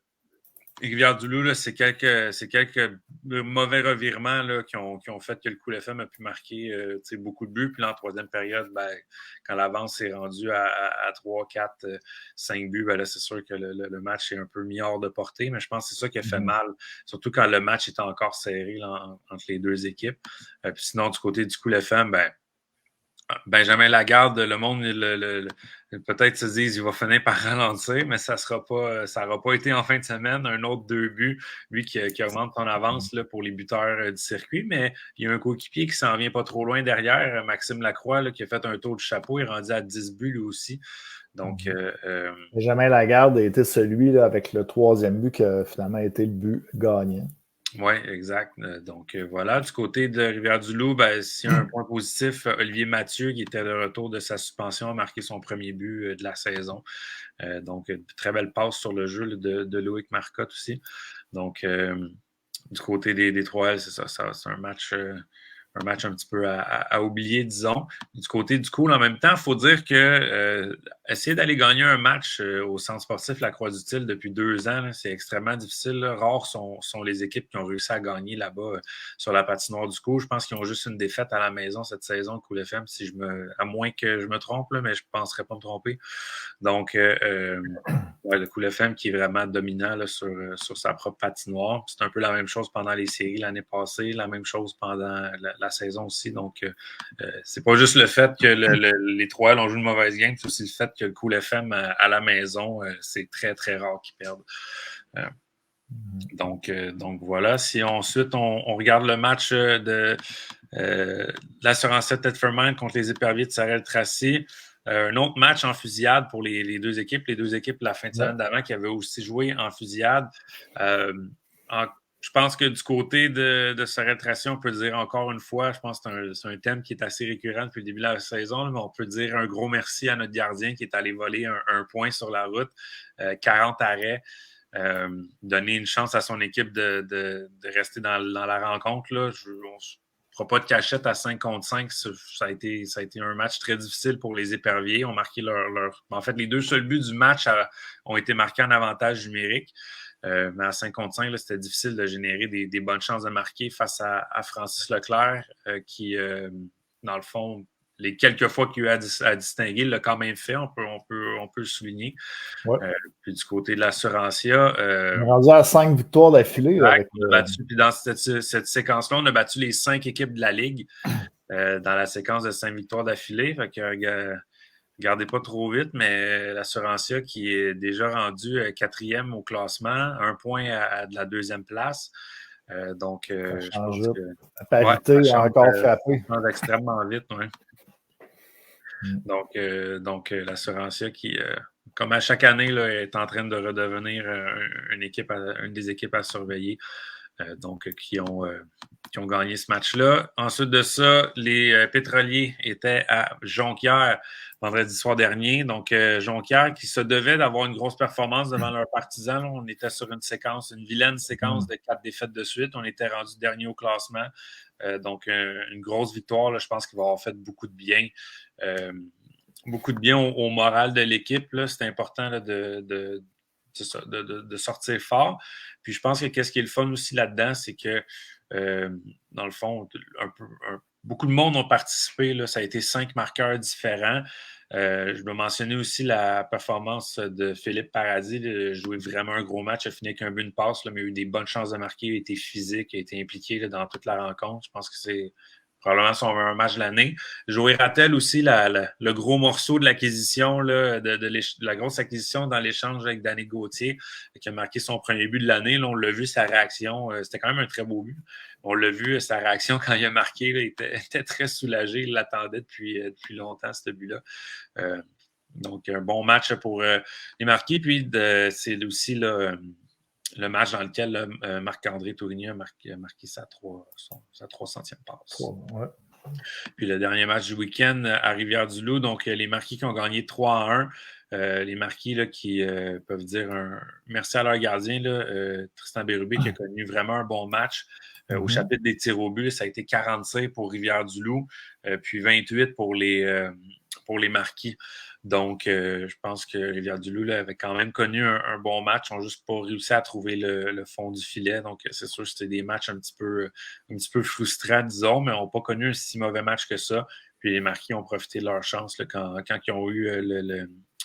Rivière-du-Loup, là, c'est quelques mauvais revirements là, qui ont fait que le Cool FM a pu marquer beaucoup de buts. Puis là, en troisième période, quand l'avance s'est rendue à 3, 4, 5 buts, là, c'est sûr que le match est un peu mis hors de portée. Mais je pense que c'est ça qui a fait mal, surtout quand le match était encore serré là, entre les deux équipes. Puis sinon, du côté du Cool FM, Benjamin Lagarde, le monde, peut-être se disent qu'il va finir par ralentir, mais ça n'aura pas été en fin de semaine. Un autre 2 buts, lui qui augmente son avance là, pour les buteurs du circuit, mais il y a un coéquipier qui s'en vient pas trop loin derrière, Maxime Lacroix, là, qui a fait un tour du chapeau, il est rendu à 10 buts lui aussi. Donc, Benjamin Lagarde a été celui là, avec le 3e but qui a finalement été le but gagnant. Oui, exact. Donc, voilà. Du côté de Rivière-du-Loup, s'il y a un point positif, Olivier Mathieu, qui était de retour de sa suspension, a marqué son premier but de la saison. Donc, très belle passe sur le jeu de Loïc Marcotte aussi. Donc, du côté des 3L, c'est ça c'est un match un petit peu à oublier, disons. Du côté du Cool, en même temps, il faut dire que essayer d'aller gagner un match au Centre sportif La Croix-du-Til depuis 2 ans, là, c'est extrêmement difficile. Là. Rares sont les équipes qui ont réussi à gagner là-bas sur la patinoire du Cool. Je pense qu'ils ont juste une défaite à la maison cette saison, Cool FM, à moins que je me trompe, là, mais je ne penserais pas me tromper. Donc, le Cool FM qui est vraiment dominant là, sur sa propre patinoire. C'est un peu la même chose pendant les séries l'année passée, la même chose pendant la saison aussi. Donc, c'est pas juste le fait que les 3L ont joué une mauvaise game, c'est aussi le fait que le Cool FM à la maison, c'est très, très rare qu'ils perdent. Donc voilà. Si ensuite on regarde le match de l'Assurantiel Thetford contre les Éperviers de Sorel-Tracy, un autre match en fusillade pour les deux équipes. Les deux équipes, la fin de semaine d'avant, qui avaient aussi joué en fusillade. Je pense que du côté de Sorel-Tracy, on peut dire encore une fois, je pense que c'est un thème qui est assez récurrent depuis le début de la saison, mais on peut dire un gros merci à notre gardien qui est allé voler un point sur la route, 40 arrêts. Donner une chance à son équipe de rester dans la rencontre. Là. On ne fera pas de cachette à 5 contre 5. Ça a été un match très difficile pour les Éperviers. On marqué En fait, les 2 seuls buts du match ont été marqués en avantage numérique. Mais à 5 contre 5, là, c'était difficile de générer des bonnes chances de marquer face à Francis Leclerc qui, dans le fond, les quelques fois qu'il y a eu à distinguer, il l'a quand même fait, on peut le souligner. Ouais. Puis du côté de l'Assurantia... on est rendu à 5 victoires d'affilée. Puis dans cette séquence-là, on a battu les 5 équipes de la Ligue dans la séquence de 5 victoires d'affilée. Fait que regardez pas trop vite, mais l'Assurantia qui est déjà rendu 4e au classement, 1 point de la 2e place. Donc, je pense que la parité a encore frappé. Ça change extrêmement vite, oui. Donc l'Assurantia qui, comme à chaque année, là, est en train de redevenir une des équipes à surveiller. donc qui ont gagné ce match-là. Ensuite de ça, les Pétroliers étaient à Jonquière vendredi soir dernier. Donc, Jonquière qui se devait d'avoir une grosse performance devant leurs partisans. Là, on était sur une vilaine séquence de 4 défaites de suite. On était rendu dernier au classement. Donc, une grosse victoire. Là, je pense qu'il va avoir fait beaucoup de bien. Beaucoup de bien au moral de l'équipe. Là. C'est important là, de sortir fort. Puis je pense que qu'est-ce qui est le fun aussi là-dedans, c'est que dans le fond, beaucoup de monde ont participé. Là. Ça a été 5 marqueurs différents. Je dois mentionner aussi la performance de Philippe Paradis. Il a joué vraiment un gros match. Il a fini avec un but, une passe, là, mais il a eu des bonnes chances de marquer. Il a été physique, il a été impliqué là, dans toute la rencontre. Je pense que c'est probablement son meilleur match de l'année. Joey Rattel aussi, le gros morceau de l'acquisition, là, de la grosse acquisition dans l'échange avec Danny Gauthier, qui a marqué son premier but de l'année. Là, on l'a vu, sa réaction. C'était quand même un très beau but. On l'a vu, sa réaction quand il a marqué. Là, il était très soulagé. Il l'attendait depuis longtemps, ce but-là. Donc, un bon match pour les marqués. Puis, c'est aussi là, le match dans lequel là, Marc-André Tourigny a marqué sa 300e passe. Ouais. Puis le dernier match du week-end à Rivière-du-Loup, donc les Marquis qui ont gagné 3-1. Les Marquis là, qui peuvent dire merci à leur gardien, là, Tristan Bérubé, qui a connu vraiment un bon match. Au chapitre des tirs au but, ça a été 45 pour Rivière-du-Loup, puis 28 pour les Marquis. Donc, je pense que Rivière-du-Loup là, avait quand même connu un bon match. Ils n'ont juste pas réussi à trouver le fond du filet. Donc, c'est sûr que c'était des matchs un petit peu frustrants, disons, mais ils n'ont pas connu un si mauvais match que ça. Puis les Marquis ont profité de leur chance là, quand ils ont eu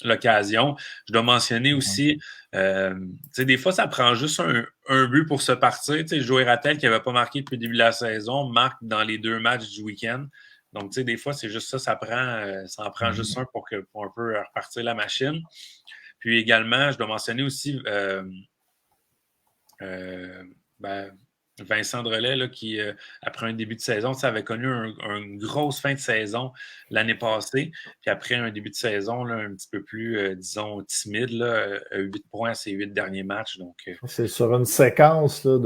l'occasion. Je dois mentionner aussi, des fois, ça prend juste un but pour se partir. Joey Rattel, qui n'avait pas marqué depuis le début de la saison, marque dans les 2 matchs du week-end. Donc, des fois, c'est juste ça en prend juste un pour un peu repartir la machine. Puis également, je dois mentionner aussi Vincent Drolet, là, qui, après un début de saison, avait connu une grosse fin de saison l'année passée. Puis après un début de saison là, un petit peu plus, disons, timide, là, 8 points à ses 8 derniers matchs. Donc, c'est sur une séquence là,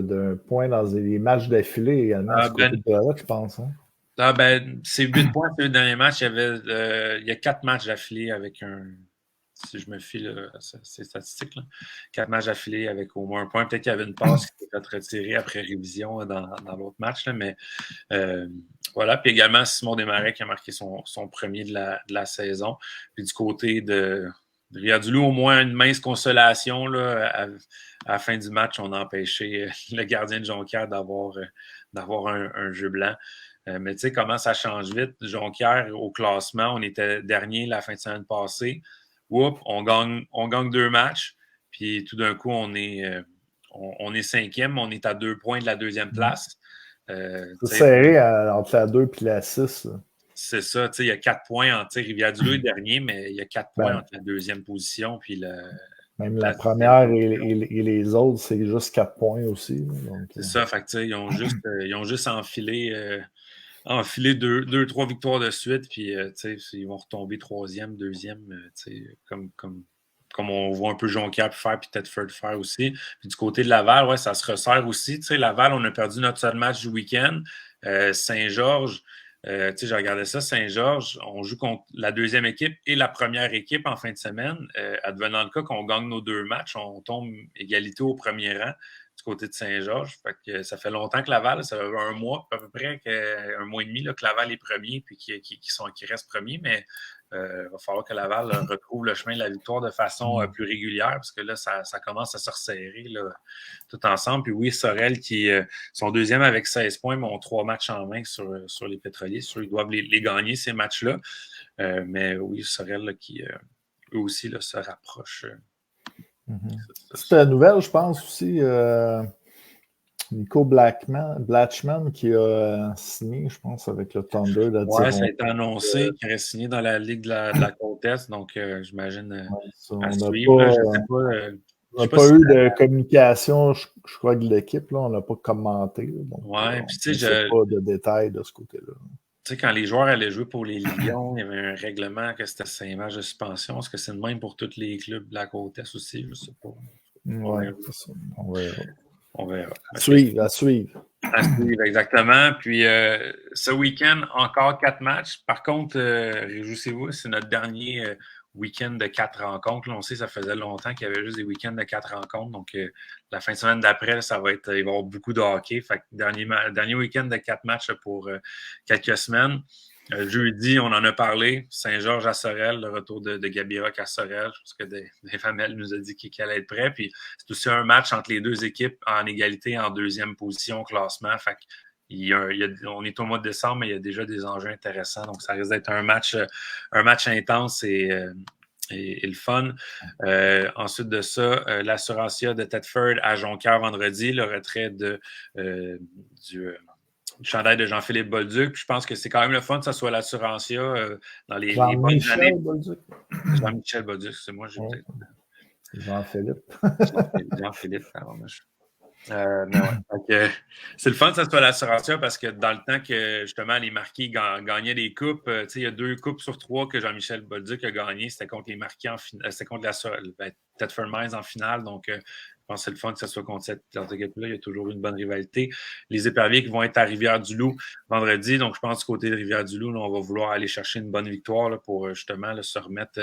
d'un point dans les matchs d'affilée également. Je pense. Hein? C'est 8 points sur le dernier match. Il y a 4 matchs d'affilée avec si je me fie à ces statistiques, 4 matchs d'affilée avec au moins un point. Peut-être qu'il y avait une passe qui s'est fait retirer après révision dans l'autre match. Là, mais voilà. Puis également, Simon Desmarais qui a marqué son premier de la saison. Puis du côté de Rivière-du-Loup, au moins une mince consolation. Là, à la fin du match, on a empêché le gardien de Jonquière d'avoir un jeu blanc. Mais tu sais comment ça change vite. Jonquière, au classement, on était dernier la fin de semaine passée. Oups, on gagne 2 matchs. Puis tout d'un coup, on est 5e. On est à 2 points de la 2e place. C'est serré entre la 2 et la 6. Là. C'est ça. Il y a 4 points entre Rivière-du-Loup est dernier, mais il y a 4 points entre la 2e position puis même la première et les autres, c'est juste 4 points aussi. Donc, c'est ça. Fait que, ils ont juste enfilé 2-3 victoires de suite, puis ils vont retomber 3e, 2e, comme on voit un peu Jonquière faire, puis Thetford faire aussi. Puis du côté de Laval, ouais, ça se resserre aussi. Laval, on a perdu notre seul match du week-end. Saint-Georges, j'ai regardé ça, Saint-Georges, on joue contre la 2e équipe et la première équipe en fin de semaine. Advenant le cas qu'on gagne nos 2 matchs, on tombe égalité au premier rang du côté de Saint-Georges. Fait que ça fait longtemps que Laval, ça fait un mois à peu près, un mois et demi là, que Laval est premier puis qui reste premier, mais il va falloir que Laval retrouve le chemin de la victoire de façon plus régulière parce que là, ça commence à se resserrer là, tout ensemble. Puis oui, Sorel qui sont 2e avec 16 points, mais ont 3 matchs en main sur les Pétroliers. Ils doivent les gagner, ces matchs-là. Mais oui, Sorel là, qui, eux aussi, là, se rapprochent. C'était la nouvelle, je pense aussi. Nico Blatchman qui a signé, je pense, avec le Thunder. Oui, ça a été annoncé qu'il aurait signé dans la Ligue de la Côte Est, donc j'imagine à suivre. Je ne sais pas. On n'a pas eu de communication, je crois, de l'équipe. Là, on n'a pas commenté. Oui, puis tu sais, pas de détails de ce côté-là. Tu sais, quand les joueurs allaient jouer pour les Lions, il y avait un règlement que c'était 5 matchs de suspension. Est-ce que c'est le même pour tous les clubs de la Côte Est aussi? Je ne sais pas. Oui, c'est ça. On verra. On verra. À suivre. À suivre, exactement. Puis ce week-end, encore 4 matchs. Par contre, réjouissez-vous, c'est notre dernier week-end de 4 rencontres. Là, on sait que ça faisait longtemps qu'il y avait juste des week-ends de 4 rencontres. Donc, la fin de semaine d'après, il va y avoir beaucoup de hockey. Fait que dernier week-end de 4 matchs pour quelques semaines. Jeudi, on en a parlé. Saint-Georges à Sorel, le retour de Gaby Rock à Sorel. Je pense que Dave Hamel nous a dit qu'il allait être prêt. Puis c'est aussi un match entre les deux équipes en égalité en deuxième position au classement. Fait on est au mois de décembre, mais il y a déjà des enjeux intéressants. Donc, ça risque d'être un match intense et le fun. Ensuite de ça, l'Assurancia de Thetford à Jonquière vendredi, le retrait du chandail de Jean-Philippe Bolduc. Puis je pense que c'est quand même le fun que ça soit l'Assurancia dans les bonnes années. Jean-Michel Bolduc, c'est moi. Jean-Philippe. Jean-Philippe, c'est le fun que ça soit l'Assurancia parce que dans le temps que justement les Marquis gagnaient des coupes, il y a 2 coupes sur 3 que Jean-Michel Bolduc a gagné. C'était contre les Marquis c'était contre Thetford Mines en finale. Donc, je pense que c'est le fun que ce soit contre cette équipe-là. Il y a toujours une bonne rivalité. Les Éperviers qui vont être à Rivière-du-Loup vendredi. Donc, je pense du côté de Rivière-du-Loup, là, on va vouloir aller chercher une bonne victoire là, pour justement se remettre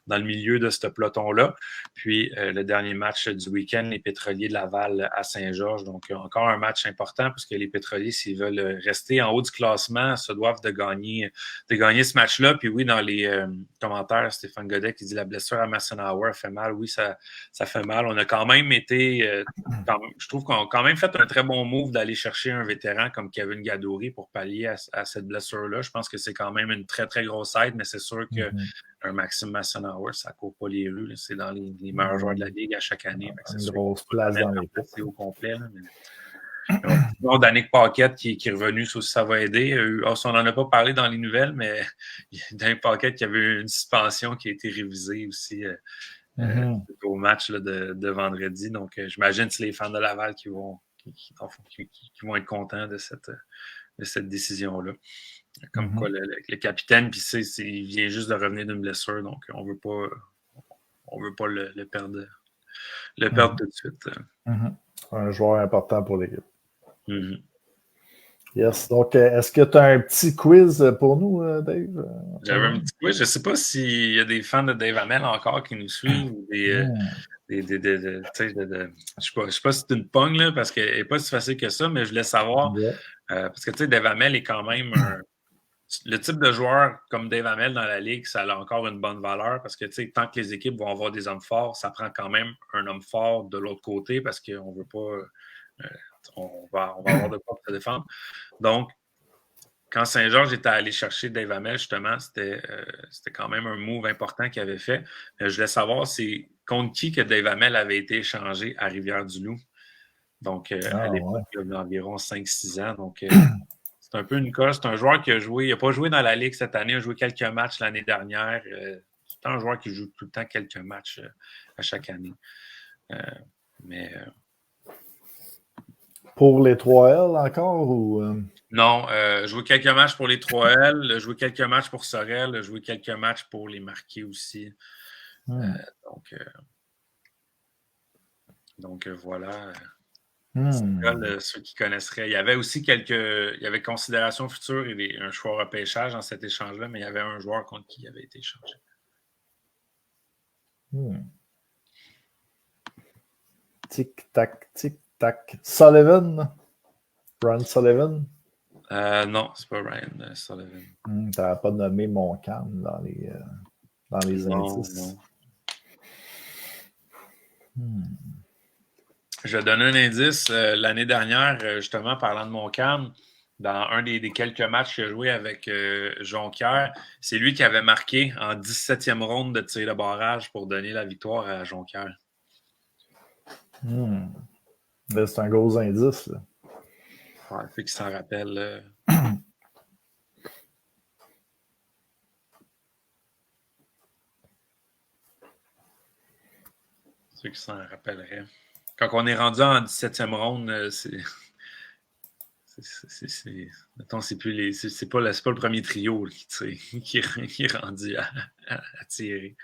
dans le milieu de ce peloton-là. Puis, le dernier match du week-end, les Pétroliers de Laval à Saint-Georges. Donc, encore un match important parce que les Pétroliers, s'ils veulent rester en haut du classement, se doivent de gagner ce match-là. Puis oui, dans les commentaires, Stéphane Godet qui dit la blessure à Massenauer fait mal. Oui, ça fait mal. On a quand même je trouve qu'on a quand même fait un très bon move d'aller chercher un vétéran comme Kevin Gadouri pour pallier à cette blessure-là. Je pense que c'est quand même une très, très grosse aide, mais c'est sûr qu'un Maxime Massenauer, ça ne court pas les rues. Là. C'est dans les meilleurs joueurs de la Ligue à chaque année. Une grosse place dans l'équipe. Au complet. Là, Danick Paquette qui est revenu, ça va aider. On n'en a pas parlé dans les nouvelles, mais Danick Paquette qui avait eu une suspension qui a été révisée aussi au match là, de vendredi. Donc, j'imagine que c'est les fans de Laval qui vont être contents de cette décision-là. Comme quoi, le capitaine, puis il vient juste de revenir d'une blessure, donc on veut pas le perdre tout de suite. Un joueur important pour l'équipe. Yes. Donc, est-ce que tu as un petit quiz pour nous, Dave? J'avais un petit quiz. Je ne sais pas s'il y a des fans de Dave Hamel encore qui nous suivent. Je ne sais pas si c'est une pogne, là, parce qu'elle n'est pas si facile que ça, mais je voulais savoir. Parce que Dave Hamel est quand même le type de joueur comme Dave Hamel dans la Ligue, ça a encore une bonne valeur parce que tant que les équipes vont avoir des hommes forts, ça prend quand même un homme fort de l'autre côté parce qu'on ne veut pas. On va avoir de quoi se défendre. Donc, quand Saint-Georges était allé chercher Dave Hamel, justement, c'était quand même un move important qu'il avait fait. Je voulais savoir, c'est contre qui que Dave Hamel avait été échangé à Rivière-du-Loup. Donc, à l'époque, il y a environ 5-6 ans. Donc, c'est un peu une coche. C'est un joueur qui a joué. Il n'a pas joué dans la Ligue cette année. Il a joué quelques matchs l'année dernière. C'est un joueur qui joue tout le temps quelques matchs à chaque année. Pour les 3L encore ou Non, joué quelques matchs pour les 3L, joué quelques matchs pour Sorel, joué quelques matchs pour les Marquis aussi. Donc voilà. Ceux qui connaisseraient. Il y avait aussi il y avait considération future et un choix repêchage dans cet échange-là, mais il y avait un joueur contre qui il avait été échangé. Tic-tac, tic-tac. Sullivan? Ryan Sullivan? Non, c'est pas Ryan Sullivan. Tu n'avais pas nommé Montcalm dans les indices. Non. Je vais donner un indice. L'année dernière, justement, parlant de Montcalm, dans un des quelques matchs qu'il a joué avec Jonquière, c'est lui qui avait marqué en 17e ronde de tirer le barrage pour donner la victoire à Jonquière. C'est un gros indice. Là. Ouais, fait qu'il s'en rappelle. Ceux qui s'en rappelleraient. Quand on est rendu en 17e ronde, mettons, c'est pas le premier trio qui est rendu à tirer.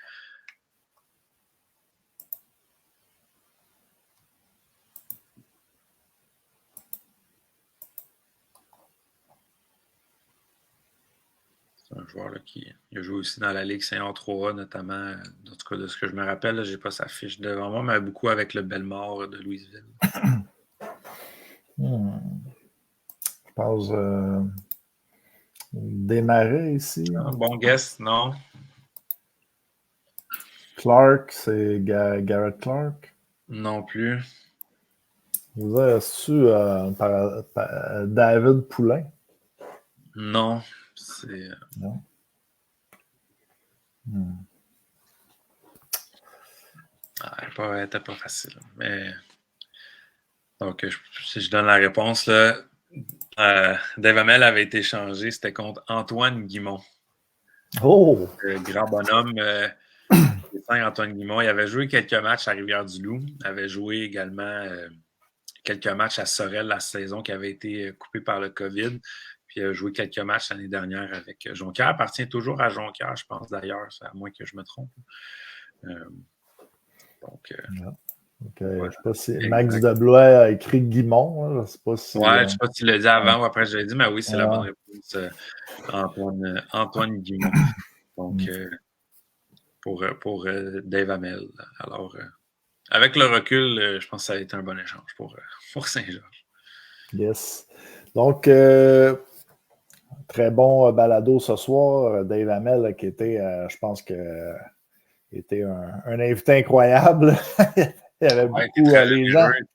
joueur là, qui a joué aussi dans la Ligue Senior 3A, notamment, en tout cas de ce que je me rappelle, je n'ai pas sa fiche devant moi, mais beaucoup avec le Bellemare de Louisville. Je pense Desmarais ici. Bon guess, non? Clark, c'est Garrett Clark. Non plus. Vous avez su David Poulain? Non, c'est... Non. Elle n'était pas facile. Mais... Donc, si je donne la réponse, là, Dave Hamel avait été changé, c'était contre Antoine Guimont. Oh! Le grand bonhomme, Antoine Guimont. Il avait joué quelques matchs à Rivière-du-Loup. Il avait joué également quelques matchs à Sorel la saison qui avait été coupée par le COVID. Puis il a joué quelques matchs l'année dernière avec Jonquière. Il appartient toujours à Jonquière, je pense d'ailleurs, à moins que je me trompe. Okay. Ouais, je ne sais pas si Max Deblois a écrit Guimont. Je ne sais pas si. Ouais, je ne sais pas si tu l'as dit avant ou après je l'ai dit, mais oui, c'est la bonne réponse. Antoine Guimont. Donc, pour Dave Hamel. Alors, avec le recul, je pense que ça a été un bon échange pour Saint-Georges. Yes. Donc, très bon balado ce soir. Dave Hamel, qui était, je pense que était un invité incroyable. Il y avait beaucoup.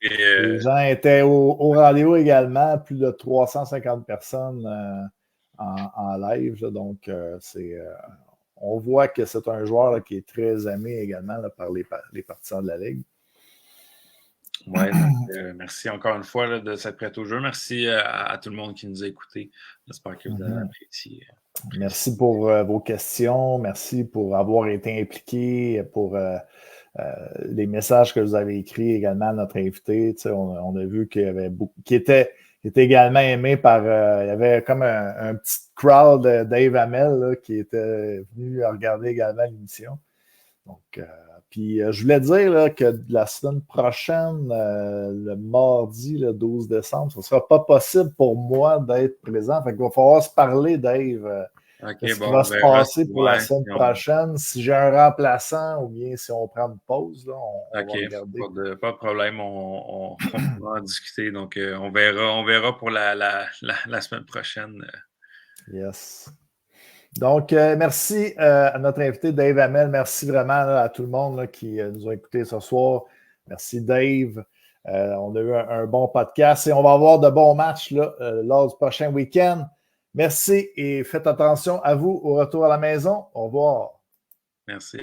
Les gens étaient au rendez-vous également. Plus de 350 personnes en live. Là, donc, on voit que c'est un joueur là, qui est très aimé également là, par les partisans de la Ligue. Oui, merci encore une fois là, de s'être prêt au jeu. Merci à tout le monde qui nous a écoutés. J'espère que vous avez apprécié. Merci pour vos questions. Merci pour avoir été impliqué, pour les messages que vous avez écrits également à notre invité. On a vu qu'il y avait beaucoup qui était également aimé par... il y avait comme un petit crowd de Dave Hamel là, qui était venu regarder également l'émission. Donc, puis je voulais dire là, que la semaine prochaine, le mardi, le 12 décembre, ce ne sera pas possible pour moi d'être présent. Fait qu'il va falloir se parler, Dave. Qu'est-ce qui va se passer pour la semaine prochaine? Si j'ai un remplaçant ou bien si on prend une pause, là, on va regarder. Pas de problème, on va en discuter. Donc, on verra pour la semaine prochaine. Yes. Donc, merci à notre invité Dave Hamel. Merci vraiment là, à tout le monde là, qui nous a écoutés ce soir. Merci Dave. On a eu un bon podcast et on va avoir de bons matchs là, lors du prochain week-end. Merci et faites attention à vous au retour à la maison. Au revoir. Merci.